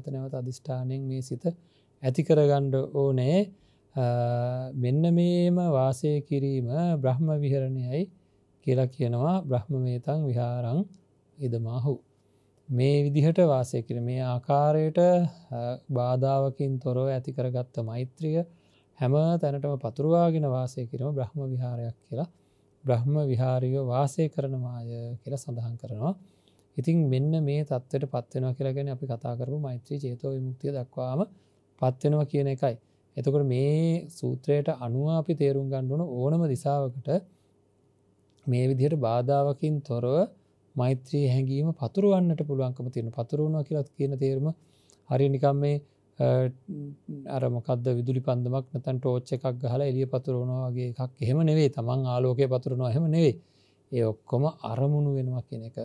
නැවත අදිෂ්ඨානයෙන් මේ සිත ඇති කරගන්න ඕනේ. මෙන්න මේම වාසය කිරීම බ්‍රහ්ම විහරණයයි කියලා කියනවා. බ්‍රහ්මමේතං විහාරං ඉදමාහු. මේ විදිහට වාසය කිරීම, මේ ආකාරයට බාධාවකින් තොරව ඇති කරගත්ත මෛත්‍රිය හැම තැනටම පතුරවාගෙන වාසය කිරීම බ්‍රහ්ම විහාරයක් කියලා, බ්‍රහ්ම විහාරියෝ වාසය කරනවාය කියලා සඳහන් කරනවා. ඉතින් මෙන්න මේ தත්ත්වයට පත් වෙනවා කියලා කියන්නේ අපි කතා කරපු මෛත්‍රී චේතෝ විමුක්තිය දක්වාම පත් වෙනවා කියන එකයි. එතකොට මේ සූත්‍රයට අනුව අපි තේරුම් ගන්න ඕන ඕනම දිශාවකට මේ විදිහට බාධාවකින් තොරව මෛත්‍රී හැඟීම පතුරවන්නට පුළුවන්කම තියෙනවා. පතුරවනවා කියලා කියන තේරුම හරිය නිකන් මේ අර මොකද්ද විදුලි පන්දමක් නැත්නම් ටෝච් එකක් ගහලා එළිය පතුරවනවා වගේ එකක්. එහෙම නෙවෙයි. තමන් ආලෝකය පතුරවනවා එහෙම නෙවෙයි. ඒ ඔක්කොම අරමුණු වෙනවා කියන එක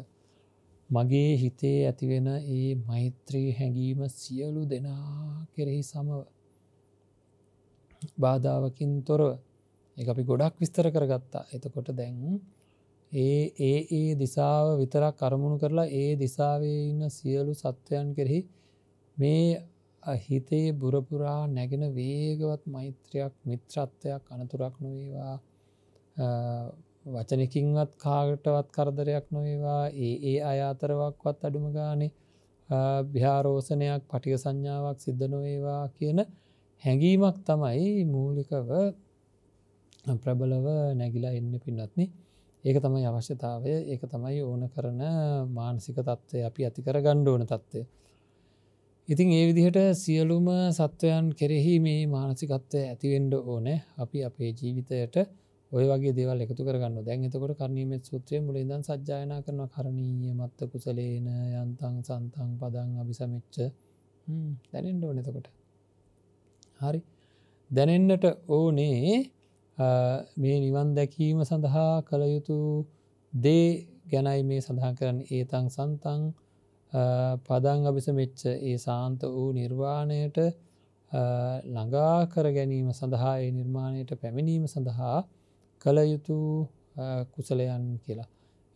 මගේ හිතේ ඇතිවෙන ඒ මෛත්‍රී හැඟීම සියලු දෙනා කෙරෙහි සමව බාධාවකින් තොරව ඒ අපි ගොඩක් විස්තර කරගත්තා. එතකොට දැන් ඒ දිසාව විතරක් අරමුණු කරලා ඒ දිසාවේ ඉන්න සියලු සත්වයන් කෙරෙහි මේ හිතේ බුරපුරා නැගෙන වේගවත් මෛත්‍රයක් මිත්‍රත්වයක් අනතුරක් නොවේවා වචනකින්වත් කාගටවත් කරදරයක් නොවේවා ඒ අයාතරවක්වත් අඩුම ගානේ විහාරෝසනයක් පටික සංඥාවක් සිද්ධ නොවේවා කියන හැඟීමක් තමයි මූලිකව ප්‍රබලව නැගිලා එන්න පින්නත්නි. ඒක තමයි අවශ්‍යතාවය. ඒක තමයි ඕන කරන මානසික තත්ත්වය අපි ඇති කරගන්න ඕන තත්ත්වය. ඉතින් ඒ විදිහට සියලුම සත්වයන් කෙරෙහි මේ මානසිකත්වය ඇති වෙන්න ඕනේ. අපි අපේ ජීවිතයට ඔය වගේ දේවල් එකතු කරගන්න. දැන් එතකොට කර්ණීයමෙත් සූත්‍රයේ මුල ඉඳන් සජ්ජායනා කරනවා කරණීය මත්ත කුසලේන යන්තං සන්තං පදං අபிසමෙච්ච දැනෙන්න ඕනේ එතකොට. හරි. දැනෙන්නට ඕනේ මේ නිවන් දැකීම සඳහා කළ යුතු දේ ගැනයි මේ සඳහන් කරන්නේ. ඒතං සන්තං පදං අபிසමෙච්ච ඒ සාන්ත වූ නිර්වාණයට ළඟා කර ගැනීම සඳහා ඒ නිර්මාණයට පැමිණීම සඳහා කළ යුතු කුසලයන් කියලා.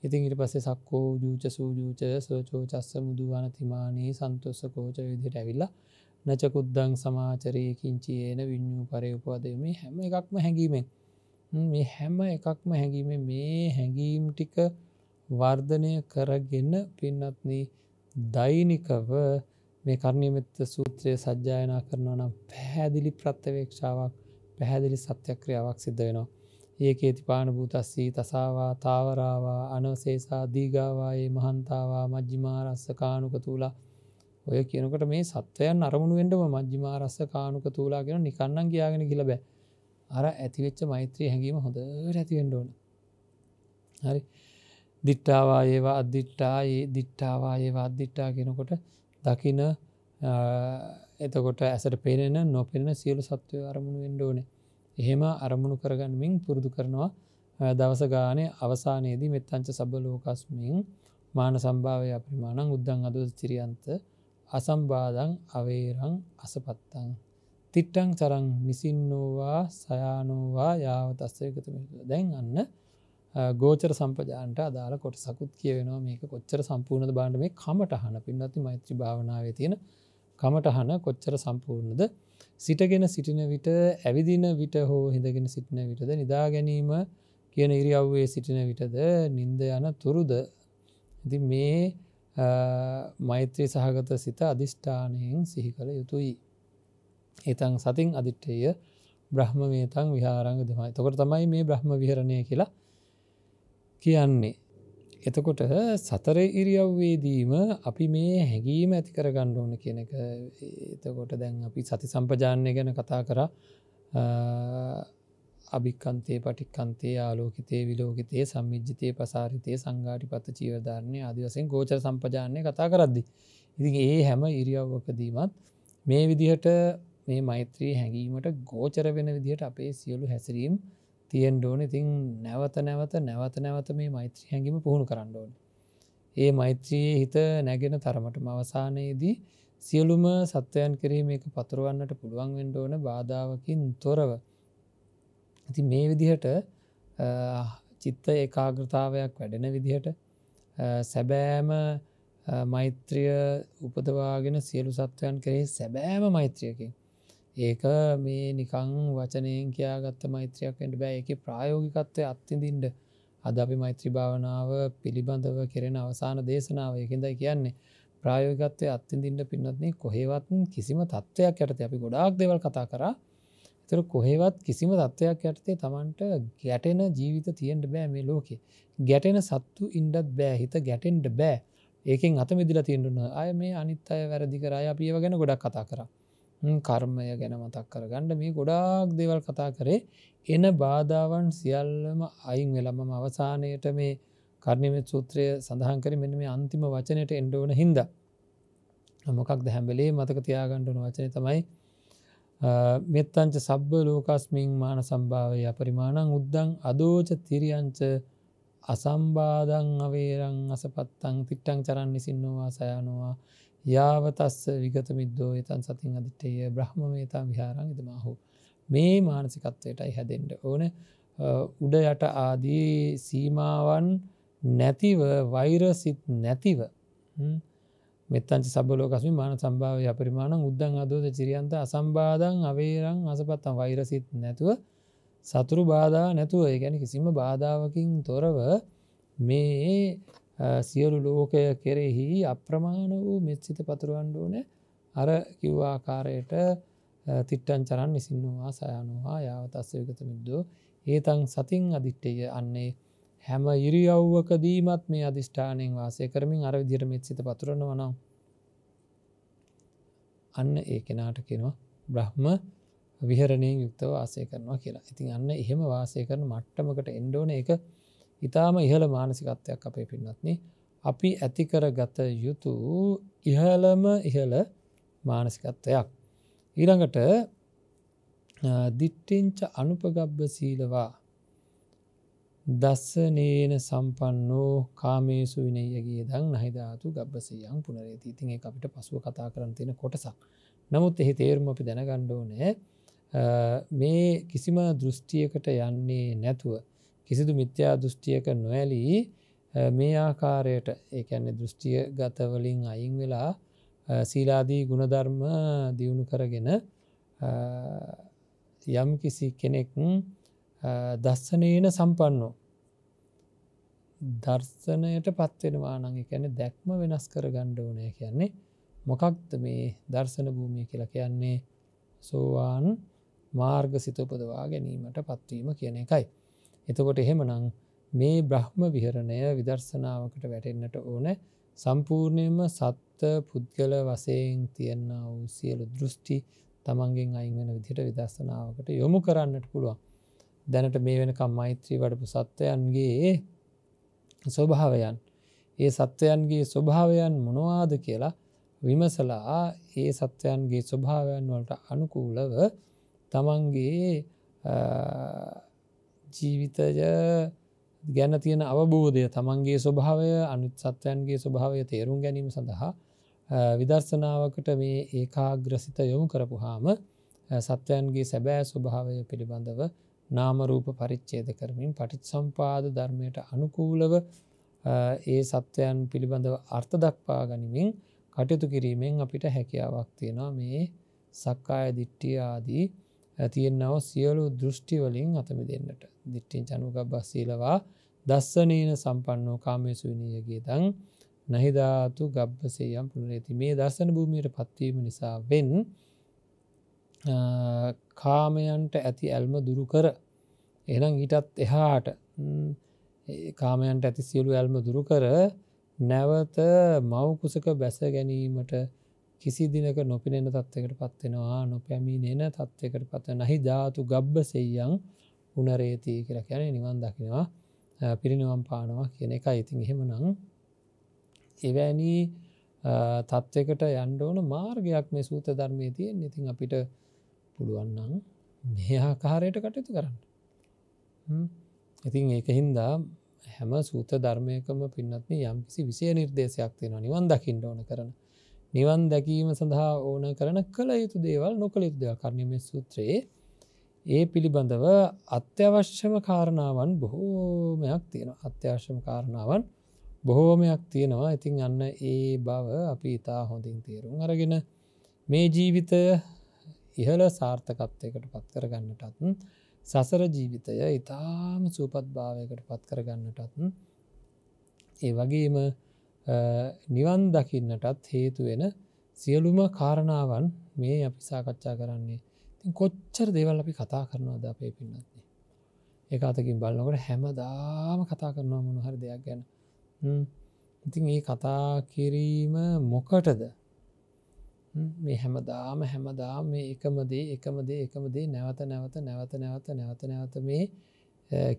ඉතින් ඊට පස්සේ සක්කෝ ජූච සූජූච සෝචෝ චස්ස මුදුවන තිමානී සන්තොස්ස කෝච විදිහට ඇවිල්ලා නචකුද්දං සමාචරේ කිංචේන විඤ්ඤූ පරේ උපදේ මේ හැම එකක්ම හැඟීමෙන් මේ හැම එකක්ම හැඟීමෙන් මේ හැඟීම් ටික වර්ධනය කරගෙන පින්වත්නි දෛනිකව මේ කර්ණීයමෙත් සූත්‍රය සජ්ජායනා කරනවා නම් පැහැදිලි ප්‍රත්‍යවේක්ෂාවක් පැහැදිලි සත්‍යක්‍රියාවක් සිද්ධ වෙනවා. ඒකේති පාන භූතස්සී තසාවා තාවරාවා අනවසේසා දීගාවායේ මහන්තාවා මජ්ජිමා රස්ස කානුක තූලා ඔය කියනකොට මේ සත්වයන් අරමුණු වෙන්නම මජ්ජිමා රස්ස කානුක තූලා කියන නිකන් නම් කියාගෙන ගිහලා බෑ. අර ඇතිවෙච්ච මෛත්‍රී හැඟීම හොඳට ඇති වෙන්න ඕන. හරි. දිට්ඨාවා ඒවා අද්දිට්ඨා ඒ දිට්ඨාවා ඒවා අද්දිට්ඨා කියනකොට දකින එතකොට ඇසට පේනෙන නොපෙනෙන සියලු සත්වයෝ අරමුණු වෙන්න ඕනේ. එහෙම අරමුණු කරගන්නමින් පුරුදු කරනවා දවස ගානේ අවසානයේදී මෙත්තංච සබ්බ ලෝකස්මින් මාන සම්භාවය අපරිමාණං උද්දං අදෝස චිරියන්ත අසම්බාධං අවේරං අසපත්තං තිට්ටං චරං නිසින්නෝවා සයානෝවා යාවතස්සයකත මේ දැන් අන්න ගෝචර සම්පජානට අදාළ කොටසකුත් කියවෙනවා මේක කොච්චර සම්පූර්ණද බලන්න මේ කමටහන පින්වත්නි මෛත්‍රී භාවනාවේ තියෙන කමටහන කොච්චර සම්පූර්ණද සිටගෙන සිටින විට ඇවිදින විට හෝ හිඳගෙන සිටින විටද නිදා ගැනීම කියන ඉරියව්වේ සිටින විටද නිින්ද යන තුරුද ඉතින් මේ මෛත්‍රී සහගත සිත අදිෂ්ඨානයෙන් සිහි කළ යුතුයි. ඒතං සතින් අදිට්ඨේය බ්‍රහ්මමේතං විහාරං දමයි. එතකොට තමයි මේ බ්‍රහ්ම විහරණය කියලා කියන්නේ. එතකොට සතර ඉරියව්වේදීම අපි මේ හැඟීම ඇති කරගන්න ඕන කියන එක. එතකොට දැන් අපි සති සම්පජානනය ගැන කතා කරා. අභික්ඛන්තේ පටික්ඛන්තේ ආලෝකිතේ විලෝකිතේ සම්මිජ්ජිතේ පසාරිතේ සංඝාටිපත චීවරධාරණේ ආදී වශයෙන් ගෝචර සම්පජානනය කතා කරද්දී. ඉතින් ඒ හැම ඉරියව්වකදීමත් මේ විදිහට මේ මෛත්‍රී හැඟීමට ගෝචර වෙන විදිහට අපේ සියලු හැසිරීම් තියෙන්න ඕනේ. ඉතින් නැවත මේ මෛත්‍රී හැඟීම පුහුණු කරන්න ඕනේ. ඒ මෛත්‍රියේ හිත නැගෙන තරමටම අවසානයේදී සියලුම සත්වයන් කෙරෙහි මේක පතුරවන්නට පුළුවන් වෙන්න ඕන බාධාවකින් තොරව. ඉතින් මේ විදිහට චිත්ත ඒකාග්‍රතාවයක් වැඩෙන විදිහට සැබෑම මෛත්‍රිය උපදවාගෙන සියලු සත්වයන් කෙරෙහි සැබෑම මෛත්‍රියකින් ඒක මේ නිකං වචනයෙන් කියාගත්ත මෛත්‍රියක් වෙන්න බෑ. ඒකේ ප්‍රායෝගිකත්වය අත්විඳින්න අද අපි මෛත්‍රී භාවනාව පිළිබඳව කෙරෙන අවසාන දේශනාව ඒකෙන්දයි කියන්නේ ප්‍රායෝගිකත්වය අත්විඳින්න පින්නත් කොහෙවත් කිසිම තත්ත්වයක් යටතේ අපි ගොඩාක් දේවල් කතා කරා. ඒතර කොහෙවත් කිසිම තත්ත්වයක් යටතේ Tamanට ගැටෙන ජීවිත තියෙන්න බෑ මේ ලෝකේ. ගැටෙන සත්තු ඉන්නත් බෑ. හිත ගැටෙන්න බෑ. ඒකෙන් අත මිදලා තියෙන්න ඕන. අය මේ අනිත් අය වැරදි කරා. අය අපි ඒව ගැන ගොඩක් කතා කරා. කර්මය ගැන මතක් කරගන්න මේ ගොඩාක් දේවල් කතා කරේ. එන බාධාවන් සියල්ලම අයින් වෙලා මම අවසානයේට මේ කර්ණීයමෙත් සූත්‍රය සඳහන් කරේ මෙන්න මේ අන්තිම වචනයට එන්න ඕන හින්දා. මොකක්ද හැම වෙලේම මතක තියාගන්න ඕන වචනේ තමයි මෙත්තංච සබ්බ ලෝකස්මින් මාන සම්භාවය අපරිමාණං උද්දං අදෝච තිරියංච අසම්බාධං අවේරං අසපත්තං තිට්ටං චරන් නිසින්නවා සයනවා යාවතස්ස විගත මිද්දෝ එතන් සතින් අදිත්තේය බ්‍රහ්මමේතා විහාරං ඉදමාහු. මේ මානසිකත්වයටයි හැදෙන්න ඕන. උඩ යට ආදී සීමාවන් නැතිව වෛරසිත නැතිව මෙත්තංච සබ්බලෝකස්මින් මාන සම්භාවය අපරිමාණං උද්දං අදෝද චිරියන්ත අසම්බාධං අවේරං අසපත්තං වෛරසිත නැතුව සතුරු බාධා නැතුව ඒ කියන්නේ කිසිම බාධාවකින් තොරව මේ සියලු ලෝකය කෙරෙහි අප්‍රමාණ වූ මෙත් සිත පතුරවන්න ඕනේ. අර කිව්ව ආකාරයට තිට්ටං චරන් නිසින්නවා සයනවා යාවතස්ස විගත මිද්දෝ ඒතං සතින් අදිත්තේය. අන්නේ හැම ඉරියව්වකදීමත් මේ අධිෂ්ඨානයෙන් වාසය කරමින් අර විදිහට මෙත් සිත පතුරවනවා නම් අන්න ඒ කෙනාට කියනවා බ්‍රහ්ම විහරණයෙන් යුක්තව වාසය කරනවා කියලා. ඉතින් අන්න එහෙම වාසය කරන මට්ටමකට එන්න ඕනේ. ඒක ඊටාම ඉහළ මානසිකත්වයක් අපේ පින්වත්නි. අපි ඇති කරගත යුතු ඉහළම ඉහළ මානසිකත්වයක්. ඊළඟට දිට්ඨිංච අනුපගබ්බ සීලවා දස්සනේන සම්පන්නෝ කාමේසු විනය්‍යගේ දං නහිදාතු ගබ්බසියං පුනරේති. ඉතින් ඒක අපිට පසුව කතා කරන්න තියෙන කොටසක්. නමුත් එහි තේරුම අපි දැනගන්න ඕනේ මේ කිසිම දෘෂ්ටියකට යන්නේ නැතුව කිසිදු මිත්‍යා දෘෂ්ටියක නොඇලී මේ ආකාරයට ඒ කියන්නේ දෘෂ්ටියගත වලින් අයින් වෙලා සීලාදී ගුණධර්ම දියුණු කරගෙන යම් කිසි කෙනෙක් දස්සනේන සම්පන්නෝ දර්ශනයට පත්වෙනවා නම් ඒ කියන්නේ දැක්ම වෙනස් කරගන්න ඕනේ. කියන්නේ මොකක්ද මේ දර්ශන භූමිය කියලා කියන්නේ? සෝවාන් මාර්ගසිත උපදවා ගැනීමට පත්වීම කියන එකයි. එතකොට එහෙමනම් මේ බ්‍රහ්ම විහරණය විදර්ශනාවකට වැටෙන්නට ඕන. සම්පූර්ණයෙන්ම සත්ත්ව පුද්ගල වශයෙන් තියෙනා වූ සියලු දෘෂ්ටි තමන්ගෙන් අයින් වෙන විදිහට විදර්ශනාවකට යොමු කරන්නට පුළුවන්. දැනට මේ වෙනකම් මෛත්‍රී වඩපු සත්වයන්ගේ ස්වභාවයන් ඒ සත්වයන්ගේ ස්වභාවයන් මොනවාද කියලා විමසලා ඒ සත්වයන්ගේ ස්වභාවයන් වලට අනුකූලව තමන්ගේ ජීවිතය ගැන තියෙන අවබෝධය තමන්ගේ ස්වභාවය අනිත් සත්වයන්ගේ ස්වභාවය තේරුම් ගැනීම සඳහා විදර්ශනාවකට මේ ඒකාග්‍රසිත යොමු කරපුහාම සත්වයන්ගේ සැබෑ ස්වභාවය පිළිබඳව නාම රූප පරිච්ඡේද කරමින් පටිච්චසමුපාද ධර්මයට අනුකූලව ඒ සත්වයන් පිළිබඳව අර්ථ දක්වා ගනිමින් කටයුතු කිරීමෙන් අපිට හැකියාවක් තියෙනවා මේ සක්කාය දිට්ඨිය ආදී තියෙනව සියලු දෘෂ්ටි වලින් අත මිදෙන්නට. දිට්ඨිං චනුගබ්බස් සීලවා දස්සනේන සම්පන්නෝ කාමේසු විනය්‍යගේ දං නහිදාතු ගබ්බසේයම් පුනරේති. මේ දර්ශන භූමියට පත්වීම නිසා වෙන් කාමයන්ට ඇති ඇල්ම දුරු කර එහෙනම් ඊටත් එහාට කාමයන්ට ඇති සියලු ඇල්ම දුරු කර නැවත මව් කුසක බැස ගැනීමට කිසි දිනක නොපෙනෙන තත්වයකට පත් වෙනවා. නොපැමිණෙන තත්වයකට පත් වෙනවා. නහි ධාතු ගබ්බසෙය්‍යං පුනරේති කියලා කියන්නේ නිවන් දකින්නවා පිරිනිවන් පානවා කියන එකයි. ඉතින් එහෙමනම් එවැනි තත්වයකට යන්න ඕන මාර්ගයක් මේ සූත්‍ර ධර්මයේ තියෙන. ඉතින් අපිට පුළුවන් නම් මේ ආකාරයට කටයුතු කරන්න. ඉතින් ඒකින්ද හැම සූත්‍ර ධර්මයකම පින්නත්නි යම්කිසි විශේෂ නිර්දේශයක් තියෙනවා නිවන් දකින්න ඕන කරන. නිවන් දැකීම සඳහා ඕන කරන කළ යුතු දේවල් නොකළ යුතු දේවල් කර්ණීය සූත්‍රයේ ඒ පිළිබඳව අත්‍යවශ්‍යම කාරණාවන් බොහෝමයක් තියෙනවා. අත්‍යවශ්‍යම කාරණාවන් බොහෝමයක් තියෙනවා. ඉතින් අන්න ඒ බව අපි ඉතා හොඳින් තේරුම් අරගෙන මේ ජීවිතය ඉහළ සාර්ථකත්වයකට පත් කරගන්නටත් සසර ජීවිතය ඉතාම සුවපත් භාවයකට පත් කරගන්නටත් ඒ වගේම නිවන් දකින්නටත් හේතු වෙන සියලුම කාරණාවන් මේ අපි සාකච්ඡා කරන්නේ. ඉතින් කොච්චර දේවල් අපි කතා කරනවද අපේ පින්නත්නි. ඒක අතකින් බලනකොට හැමදාම කතා කරනවා මොන හරි දෙයක් ගැන. ඉතින් මේ කතා කිරීම මොකටද? මේ හැමදාම මේ එකම දේ නැවත මේ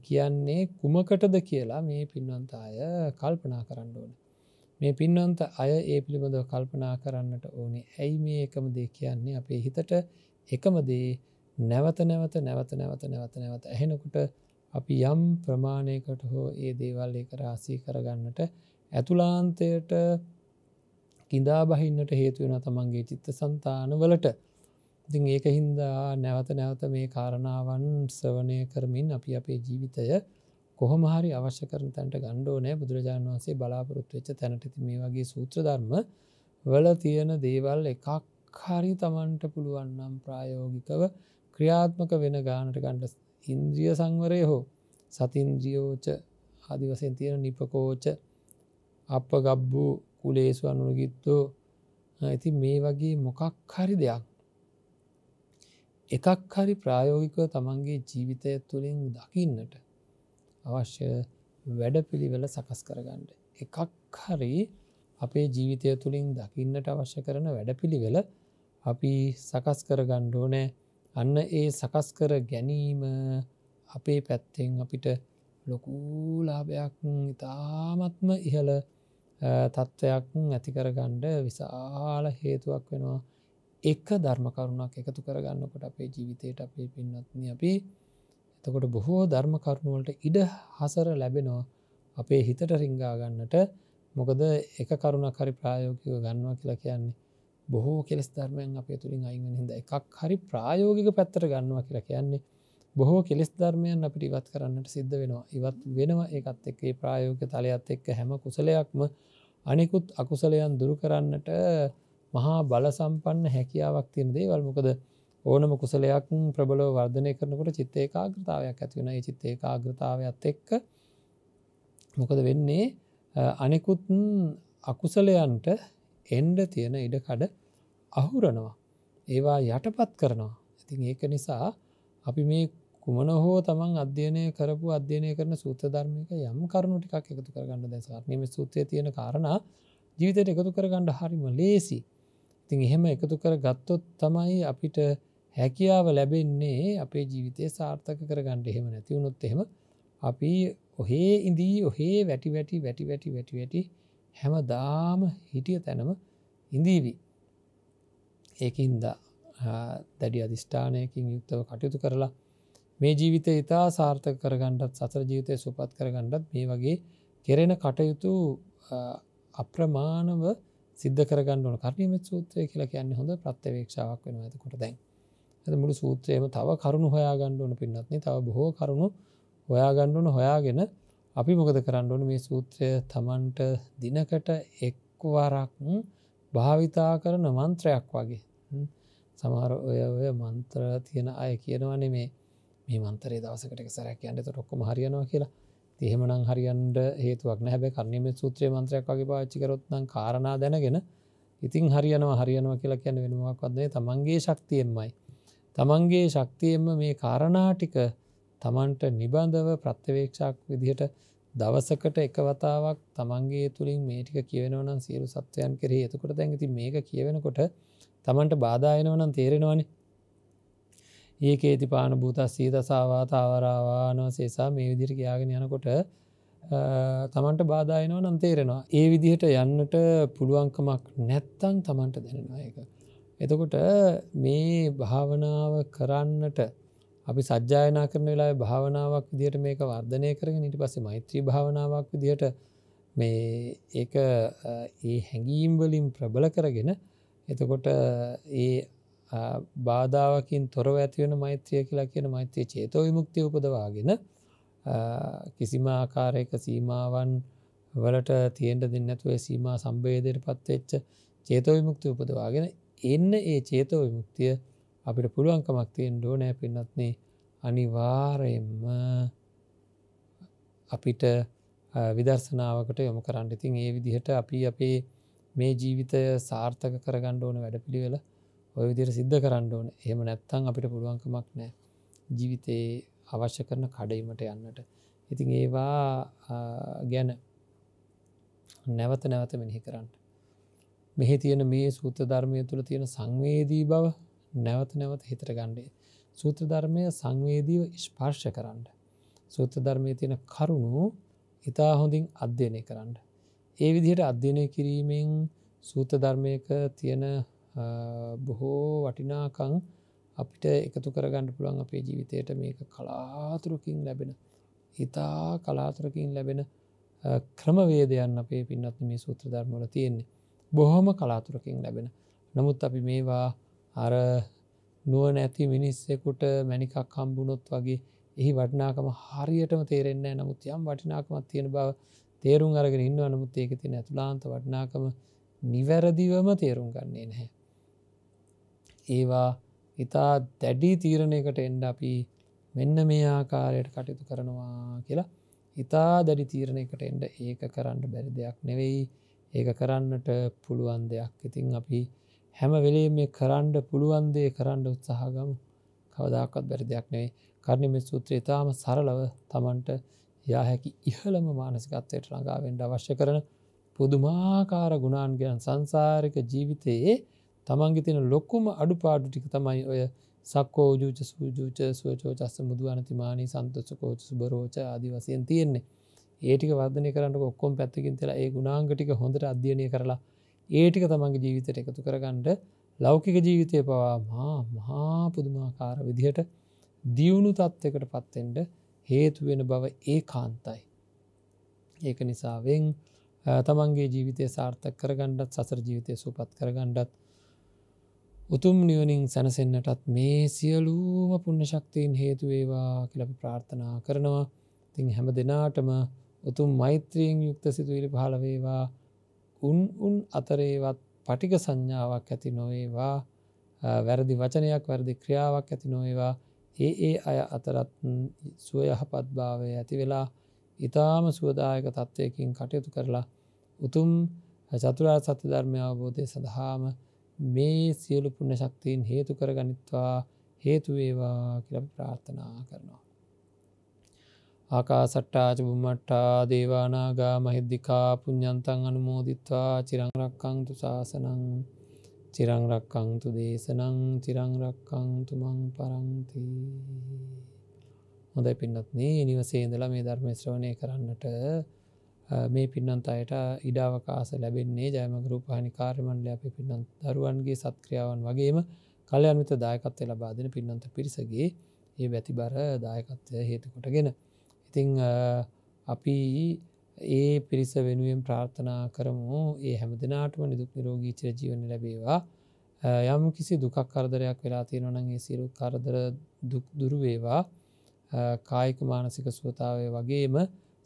කියන්නේ කුමකටද කියලා මේ පින්වන්ත අය කල්පනා කරන්න ඕනේ. මේ පින්වන්ත අය ඒ පිළිබඳව කල්පනා කරන්නට ඕනේ. ඇයි මේ එකම දේ කියන්නේ? අපේ හිතට එකම දේ නැවත ඇහෙනකොට අපි යම් ප්‍රමාණයකට හෝ ඒ දේවල් ඒක රාශී කරගන්නට ඇතුලාන්තයට කිඳා බහින්නට හේතු වෙනවා තමන්ගේ චිත්තසංතානවලට. ඉතින් ඒක හින්දා නැවත නැවත මේ කාරණාවන් ශ්‍රවණය කරමින් අපි අපේ ජීවිතය කොහොම හරි අවශ්‍ය කරන තැනට ගන්න ඕනේ. බුදුරජාණන් වහන්සේ බලාපොරොත්තු වෙච්ච තැනට. ඉතින් මේ වගේ සූත්‍ර ධර්ම වල තියෙන දේවල් එකක් හරි තමන්ට පුළුවන් නම් ප්‍රායෝගිකව ක්‍රියාත්මක වෙන ගානට ගන්න ඉන්ද්‍රිය සංවරය හෝ සතින්ද්‍රියෝච ආදි වශයෙන් තියෙන නිපකෝච අපගබ්බු කුලේසු අනුගිත්තෝ. ඉතින් මේ වගේ මොකක් හරි දෙයක් එකක් හරි ප්‍රායෝගිකව තමන්ගේ ජීවිතය තුළින් දකින්නට අවශ්‍ය වැඩපිළිවෙල සකස් කරගන්න. එකක් හරි අපේ ජීවිතය තුළින් දකින්නට අවශ්‍ය කරන වැඩපිළිවෙල අපි සකස් කරගන්න ඕනේ. අන්න ඒ සකස් කර ගැනීම අපේ පැත්තෙන් අපිට ලොකු ලාභයක් ඉතාමත්ම ඉහළ තත්ත්වයක් ඇති කරගන්න විශාල හේතුවක් වෙනවා. එක ධර්ම කරුණක් එකතු කරගන්නකොට අපේ ජීවිතයට අපේ පින්වත්නි අපි එතකොට බොහෝ ධර්ම කරුණු වලට ඉඩ හසර ලැබෙනවා අපේ හිතට රිංගා ගන්නට. මොකද එක කරුණක් හරි ප්‍රායෝගිකව ගන්නවා කියලා කියන්නේ බොහෝ කෙලෙස් ධර්මයන් අපේ තුලින් අයින් වෙන හින්දා එකක් හරි ප්‍රායෝගික පැත්තට ගන්නවා කියලා කියන්නේ බොහෝ කෙලෙස් ධර්මයන් අපිට ඉවත් කරන්නට සිද්ධ වෙනවා. ඉවත් වෙනවා ඒකත් එක්ක ඒ ප්‍රායෝගික තලයත් එක්ක හැම කුසලයක්ම අනිකුත් අකුසලයන් දුරු කරන්නට මහා බල සම්පන්න හැකියාවක් තියෙන දේවල්. මොකද ඕනම කුසලයක් ප්‍රබලව වර්ධනය කරනකොට චිත්ත ඒකාග්‍රතාවයක් ඇති වෙනවා. ඒ චිත්ත ඒකාග්‍රතාවයත් එක්ක මොකද වෙන්නේ අනිකුත් අකුසලයන්ට එන්න තියෙන ඉඩකඩ අහුරනවා. ඒවා යටපත් කරනවා. ඉතින් ඒක නිසා අපි මේ කුමන හෝ තමන් අධ්‍යයනය කරන සූත්‍ර ධර්මයක යම් කරුණු ටිකක් එකතු කරගන්න. දැන් සාරණීය සූත්‍රයේ තියෙන කාරණා ජීවිතයට එකතු කරගන්න හරිම ලේසි. ඉතින් එහෙම එකතු කරගත්තොත් තමයි අපිට හැකියාව ලැබෙන්නේ අපේ ජීවිතය සාර්ථක කරගන්න. එහෙම නැති වුණොත් එහෙම අපි ඔහේ ඉඳී ඔහේ වැටි හැමදාම හිටිය තැනම ඉඳීවි. ඒකින්ද දැඩි අධිෂ්ඨානයකින් යුක්තව කටයුතු කරලා මේ ජීවිතය ඉතා සාර්ථක කරගන්නත් සතර ජීවිතය සුවපත් කරගන්නත් මේ වගේ කෙරෙන කටයුතු අප්‍රමාණව සිද්ධ කරගන්න ඕන. කර්ණීයමෙත් සූත්‍රය කියලා කියන්නේ හොඳ ප්‍රත්‍යවේක්ෂාවක් වෙනවා. එතකොට දැන් මුළු සූත්‍රයේම තව කරුණු හොයාගන්න ඕන පින්නත් නේ. තව බොහෝ කරුණු හොයාගන්න ඕන. හොයාගෙන අපි මොකද කරන්න ඕන මේ සූත්‍රය Tamanට දිනකට එක්වරක් භාවිතා කරන මන්ත්‍රයක් වගේ. සමහර ඔය මන්ත්‍ර තියෙන අය කියනවනේ මේ මන්ත්‍රය දවසකට එක සැරයක් කියන්න එතකොට ඔක්කොම හරියනවා කියලා. ඉතින් එහෙමනම් හරියන්න හේතුවක් නැහැ. හැබැයි කර්ණීයමෙත් සූත්‍රයේ මන්ත්‍රයක් වගේ පාවිච්චි කරොත් නම් කාරණා දැනගෙන ඉතින් හරියනවා කියලා කියන්නේ වෙන මොකක්වත් නෙවෙයි. තමන්ගේ ශක්තියෙන්මයි. තමන්ගේ ශක්තියෙන්ම මේ කාරණා ටික තමන්ට නිබඳව ප්‍රත්‍යවේක්ෂාවක් විදිහට දවසකට එක වතාවක් තමන්ගේ තුලින් මේ ටික කියවෙනවා නම් සියලු සත්වයන් කෙරෙහි. එතකොට දැන් ඉතින් මේක කියවෙනකොට තමන්ට බාධා එනවා නම් තේරෙනවනේ. ඒකේති පාන භූතස්සී දසාවා තාවරාවානවසේසා මේ විදිහට කියාගෙන යනකොට තමන්ට බාධා එනවා නම් තේරෙනවා. ඒ විදිහට යන්නට පුළුවන්කමක් නැත්තම් තමන්ට දැනෙනවා ඒක. එතකොට මේ භාවනාව කරන්නට අපි සජ්ජායනා කරන වෙලාවේ භාවනාවක් විදිහට මේක වර්ධනය කරගෙන ඊට පස්සේ මෛත්‍රී භාවනාවක් විදිහට මේ ඒක ඒ හැඟීම් වලින් ප්‍රබල කරගෙන එතකොට ඒ බාධාවකින් තොරව ඇති වෙන මෛත්‍රිය කියලා කියන මෛත්‍රී චේතෝ විමුක්තිය උපදවාගෙන කිසිම ආකාරයක සීමාවන් වලට තියෙන්න දෙන්නේ නැතුව සීමා සම්බේධයටපත් වෙච්ච චේතෝ විමුක්තිය උපදවාගෙන එන්න ඒ චේතෝ විමුක්තිය අපිට පුළුවන්කමක් තියෙන්න ඕනේ පින්නත්නි අනිවාර්යයෙන්ම අපිට විදර්ශනාවකට යොමු කරන්න. ඉතින් ඒ විදිහට අපි අපේ මේ ජීවිතය සාර්ථක කරගන්න ඕන වැඩපිළිවෙල ඔය විදිහට සිද්ධ කරන්න ඕනේ. එහෙම නැත්නම් අපිට පුළුවන්කමක් නැහැ ජීවිතේ අවශ්‍ය කරන කඩයිමට යන්නට. ඉතින් ඒවා ගැන නැවත මෙනෙහි කරන්න. මෙහි තියෙන මේ සූත්‍ර ධර්මයේ තුල තියෙන සංවේදී බව නැවත හිතට ගන්නේ. සූත්‍ර ධර්මය සංවේදීව ස්පර්ශ කරන්න. සූත්‍ර ධර්මයේ තියෙන කරුණු ඉතා හොඳින් අධ්‍යයනය කරන්න. ඒ විදිහට අධ්‍යයනය කිරීමෙන් සූත්‍ර ධර්මයක තියෙන බොහෝ වටිනාකම් අපිට එකතු කරගන්න පුළුවන් අපේ ජීවිතයට. මේක කලාතුරකින් ලැබෙන ඉතා කලාතුරකින් ලැබෙන ක්‍රමවේදයන් අපේ පින්නත් මේ සූත්‍ර ධර්ම වල තියෙන්නේ. බොහොම කලාතුරකින් ලැබෙන. නමුත් අපි මේවා අර නුවණැති මිනිස්සෙකුට මණිකක් හම්බුනොත් වගේ එහි වටිනාකම හරියටම තේරෙන්නේ නැහැ. නමුත් යම් වටිනාකමක් තියෙන බව තේරුම් අරගෙන ඉන්නවා. නමුත් ඒකේ තියෙන අතුලාන්ත වටිනාකම නිවැරදිවම තේරුම් ගන්නේ නැහැ. ඒවා ඉතා දැඩි තීරණයකට එන්න අපි මෙන්න මේ ආකාරයට කටයුතු කරනවා කියලා ඉතා දැඩි තීරණයකට එන්න ඒක කරන්න බැරි දෙයක් නෙවෙයි. ඒක කරන්නට පුළුවන් දෙයක්. ඉතින් අපි හැම වෙලේම මේ කරන්න පුළුවන් දේ කරන්න උත්සාහ ගමු. කවදාකවත් බැරි දෙයක් නෙවෙයි. කර්ණීය සූත්‍රය ඊටාම සරලව Tamanට යා හැකි ඉහළම මානසිකත්වයට ළඟා වෙන්න අවශ්‍ය කරන පුදුමාකාර ගුණාංගයන් සංසාරික ජීවිතයේ තමන්ගේ තියෙන ලොකුම අඩුපාඩු ටික තමයි ඔය සක්කෝ උජුච සූජුච සුවචෝ චස්ස මුදුවනතිමානී සන්තෝෂකෝච සුබරෝච ආදී වශයෙන් තියෙන්නේ. ඒ ටික වර්ධනය කරන්නකො ඔක්කොම පැත්තකින් තියලා ඒ ගුණාංග ටික හොඳට අධ්‍යයනය කරලා ඒ ටික තමන්ගේ ජීවිතයට එකතු කරගන්න ලෞකික ජීවිතේ පවා මහා පුදුමාකාර විදිහට දියුණු තත්යකටපත් වෙන්න හේතු වෙන බව ඒකාන්තයි. ඒක නිසාවෙන් තමන්ගේ ජීවිතය සාර්ථක කරගන්නත් සසර ජීවිතය සුවපත් කරගන්නත් උතුම් නිවනින් සැනසෙන්නටත් මේ සියලුම පුණ්‍ය ශක්තියින් හේතු වේවා කියලා අපි ප්‍රාර්ථනා කරනවා. ඉතින් හැම දිනාටම උතුම් මෛත්‍රියෙන් යුක්ත සිතුවිලි පහළ වේවා. උන් අතරේවත් පටිඝ සංඥාවක් ඇති නොවේවා. වැරදි වචනයක් වැරදි ක්‍රියාවක් ඇති නොවේවා. ඒ අය අතරත් සුවයහපත් භාවය ඇති වෙලා ඊටාම සුවදායක තත්වයකින් කටයුතු කරලා උතුම් චතුරාර්ය සත්‍ය ධර්මය අවබෝධය සඳහාම මේ සියලු පුණ්‍ය ශක්තියින් හේතු කරගනිත්වා හේතු වේවා කියලා ප්‍රාර්ථනා කරනවා. ආකාසට්ටා ච බුම්මට්ටා දේවා නාග මහිද්దికා පුඤ්ඤන්තං අනුමෝදිත්වා චිරං රක්ඛන්තු ශාසනං චිරං රක්ඛන්තු දේශනං චිරං රක්ඛන්තු මං පරන්ති. හොඳයි පින්වත්නි, නිවසේ ඉඳලා මේ ධර්ම ශ්‍රවණය කරන්නට මේ පින්නන්ත අයට ඉඩ අවකාශ ලැබෙන්නේ ජයමග රූපවාහිනී කාර්ය මණ්ඩලය අපේ පින්නන්ත දරුවන්ගේ සත්ක්‍රියාවන් වගේම කල්‍යාණ මිත්‍ර දායකත්වය ලබා දෙන පින්නන්ත පිරිසගේ මේ වැතිබර දායකත්වය හේතු කොටගෙන ඉතින් අපි ඒ පිරිස වෙනුවෙන් ප්‍රාර්ථනා කරමු. ඒ හැම දිනාටම නිදුක් නිරෝගී චිර ජීවනය ලැබේවා. යම් කිසි දුකක් කරදරයක් වෙලා තියෙනවා නම් ඒ සියලු කරදර දුක් දුරු වේවා. කායික මානසික සුවතාවය වගේම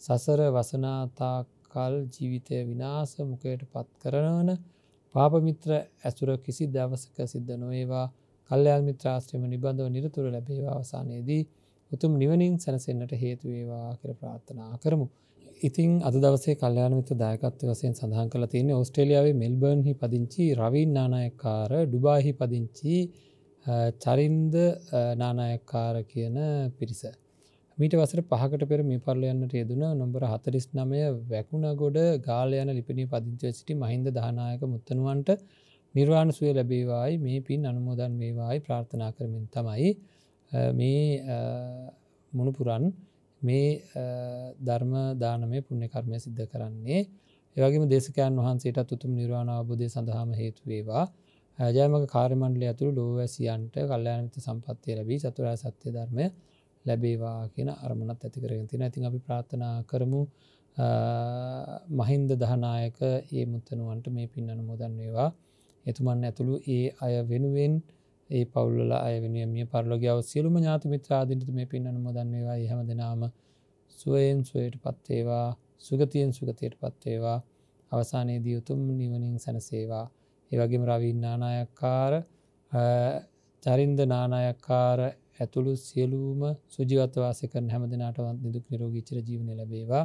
සසර වසනාතා කල් ජීවිතය විනාශ මුඛයට පත් කරන පාප මිත්‍ර ඇසුර කිසි දවසක සිද්ධ නොවේවා. කල්යාණ මිත්‍ර ආශ්‍රයම නිබඳව නිරතුරු ලැබේවා. අවසානයේදී උතුම් නිවනින් සැනසෙන්නට හේතු වේවා කියලා ප්‍රාර්ථනා කරමු. ඉතින් අද දවසේ කල්යාණ මිත්‍ර දායකත්වය වශයෙන් සඳහන් කරලා තියෙන්නේ ඕස්ට්‍රේලියාවේ මෙල්බර්න්හි පදිංචි රවීන් නානායක්කාර, ඩුබායිහි පදිංචි චරින්ද නානායක්කාර කියන පිරිස. මීට වසර 5කට පෙර මේ පරිලෝ යන්නට යෙදුන නම්බර 49 වැකුණගොඩ ගාල යන ලිපිණියේ පදිංචිව සිටි මහින්ද දහනායක මුත්තණුවන්ට නිර්වාණ සුවය ලැබේවායි මේ පින් අනුමෝදන් වේවායි ප්‍රාර්ථනා කරමින් තමයි මේ මුණුපුරන් මේ ධර්ම දානමය පුණ්‍ය කර්මය සිද්ධ කරන්නේ. ඒ වගේම දේශකයන් වහන්සේටත් උතුම් නිර්වාණ අවබෝධය සඳහාම හේතු වේවා. ජයමග කාර්ය මණ්ඩලය ඇතුළු ලෝකවාසීන්ට කල්යාණ මිත්‍ර සම්පත්තිය ලැබී චතුරාර්ය සත්‍ය ධර්මය ලැබේවා කියන අරමුණත් ඇති කරගෙන තියෙනවා. ඉතින් අපි ප්‍රාර්ථනා කරමු මහින්ද දහනායක ඒ මුත්තණුවන්ට මේ පින් අනුමෝදන් වේවා. එතුමන් ඇතුළු ඒ අය වෙනුවෙන් ඒ පවුල්වල අය වෙනුවෙන් මිය පරලෝකීය සියලුම ඥාති මිත්‍රාදීන්ට මේ පින් අනුමෝදන් වේවා. ඒ හැමදෙනාම සුවයෙන් සුවයටපත් වේවා. සුගතියෙන් සුගතියටපත් වේවා. අවසානයේදී උතුම් නිවනින් සැනසේවා. ඒ වගේම රවීන් නානායක්කාර, චරින්ද නානායක්කාර ඇතුළු සියලුම සුජීවත්ව වාසය කරන හැමදෙනාටම නිදුක් නිරෝගී චිර ජීවනය ලැබේවා.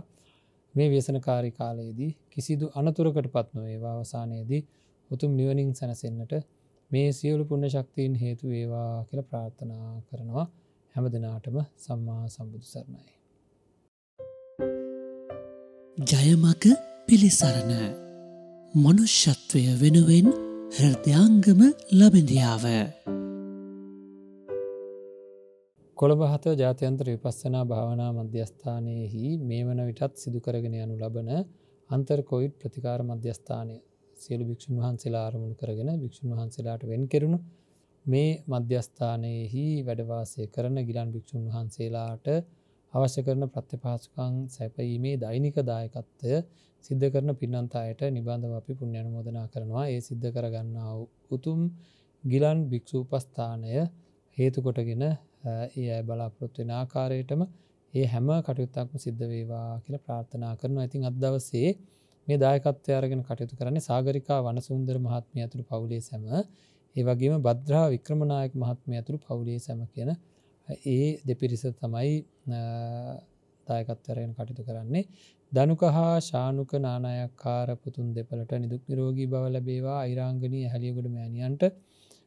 මේ ව්‍යසනකාරී කාලයේදී කිසිදු අනතුරකටපත් නොවේවා. අවසානයේදී උතුම් නිවනින් සැනසෙන්නට මේ සියලු පුණ්‍ය ශක්තියින් හේතු වේවා කියලා ප්‍රාර්ථනා කරනවා. හැමදෙනාටම සම්මා සම්බුදු සරණයි. ජයමග පිළිසරණ මනුෂ්‍යත්වය වෙනුවෙන් හෘදයාංගම ලබඳියාව. කොළඹ 7 ජාත්‍යන්තර විපස්සනා භාවනා මධ්‍යස්ථානයේහි මේ වන විටත් සිදු කරගෙන යනු ලබන අන්තර් කොවිඩ් ප්‍රතිකාර මධ්‍යස්ථානය සියලු භික්ෂුන් වහන්සේලා ආරමුණු කරගෙන භික්ෂුන් වහන්සේලාට වෙන් කෙරුණු මේ මධ්‍යස්ථානයේහි වැඩ වාසය කරන ගිලන් භික්ෂුන් වහන්සේලාට අවශ්‍ය කරන ප්‍රත්‍යපාසුකම් සැපයීමේ දෛනික දායකත්වය සිද්ධ කරන පින්නන්ත අයට නිබන්ධව අපි පුණ්‍ය අනුමෝදනා කරනවා. ඒ සිද්ධ කරගන්නා උතුම් ගිලන් භික්ෂු උපස්ථානය හේතු කොටගෙන ඒ අය බලාපොරොත්තු වෙන ආකාරයටම ඒ හැම කටයුත්තක්ම සිද්ධ වේවා කියලා ප්‍රාර්ථනා කරනවා. ඉතින් අද දවසේ මේ දායකත්වය අරගෙන කටයුතු කරන්නේ සාගරිකා වනසුන්දර මහත්මිය ඇතුළු පවුලේ සැම, ඒ වගේම භද්‍රා වික්‍රමනායක මහත්මිය ඇතුළු පවුලේ සැම කියන ඒ දෙපිරිස තමයි දායකත්වය අරගෙන කටයුතු කරන්නේ. ධනුක හා ශානුක නානායක්කාර පුතුන් දෙපළට නිදුක් නිරෝගී බව ලැබේවා. ෛරාංගනී ඇහැලියගොඩ මෑණියන්ට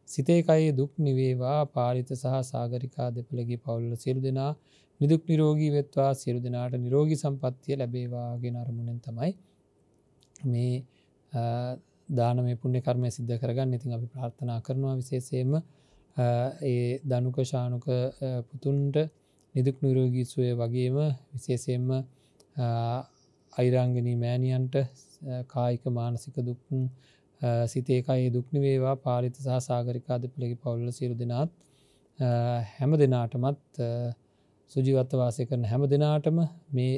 සිතේ කයේ දුක් නිවේවා. පාලිත සහ සාගරිකා දෙපළගේ පවුල්වල සියලු දෙනා නිදුක් නිරෝගී වෙත්වා. සියලු දෙනාට නිරෝගී සම්පන්නිය ලැබේවා කියන අරමුණෙන් තමයි මේ දානමය පුණ්‍ය කර්මය සිද්ධ කරගන්න. ඉතින් අපි ප්‍රාර්ථනා කරනවා විශේෂයෙන්ම ඒ ධනුක ශානුක පුතුන්ට නිදුක් නිරෝගී සුවය වගේම විශේෂයෙන්ම ෛරාංගනී මෑණියන්ට කායික මානසික දුක් සිතේ කයේ දුක් නිවේවා. පාලිත සහ සාගරිකා දෙපළගේ පවුල්වල සියලු දෙනාත් හැම දිනාටමත් සුජීවත්ව වාසය කරන හැම දිනාටම මේ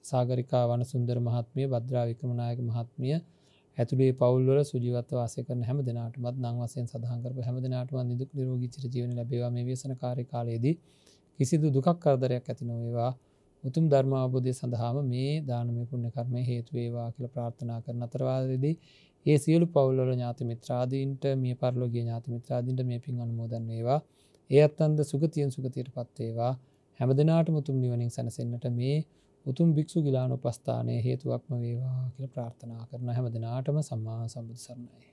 සාගරිකා වනසුන්දර මහත්මිය, භද්‍රා වික්‍රමනායක මහත්මිය ඇතුළේ පවුල්වල සුජීවත්ව වාසය කරන හැම දිනාටමත් නම් වශයෙන් සඳහන් කරපු හැම දිනාටම නිදුක් නිරෝගී චිරජීවනය ලැබේවා. මේ ව්‍යසනකාරී කාලයේදී කිසිදු දුකක් කරදරයක් ඇති නොවේවා. උතුම් ධර්ම අවබෝධය සඳහාම මේ දානමය පුණ්‍ය කර්මය හේතු වේවා කියලා ප්‍රාර්ථනා කරන අතරවාරයේදී ඒ සියලු පවුල්වල ඥාති මිත්‍රාදීන්ට, මිය පරලෝකීය ඥාති මිත්‍රාදීන්ට මේ පින් අනුමෝදන් වේවා. ඒ අත්න්ද සුගතියෙන් සුගතියටපත් වේවා. හැම දිනාටම උතුම් නිවනින් සැනසෙන්නට මේ උතුම් භික්ෂු ගිලානෝපස්ථානයේ හේතුවක්ම වේවා කියලා ප්‍රාර්ථනා කරන හැම දිනාටම සම්මා සම්බුදු සරණයි.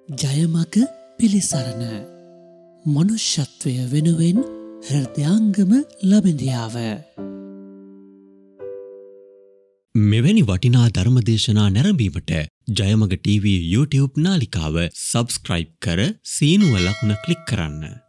ජයමග පිළිසරණ මනුෂ්‍යත්වය වෙනුවෙන් හෘදයාංගම ලබඳියාව. මෙවැනි වටිනා ධර්මදේශනා නැරඹීමට ජයමග TV YouTube නාලිකාව සබස්ක්‍රයිබ් කර සීනුව ලකුණ ක්ලික් කරන්න.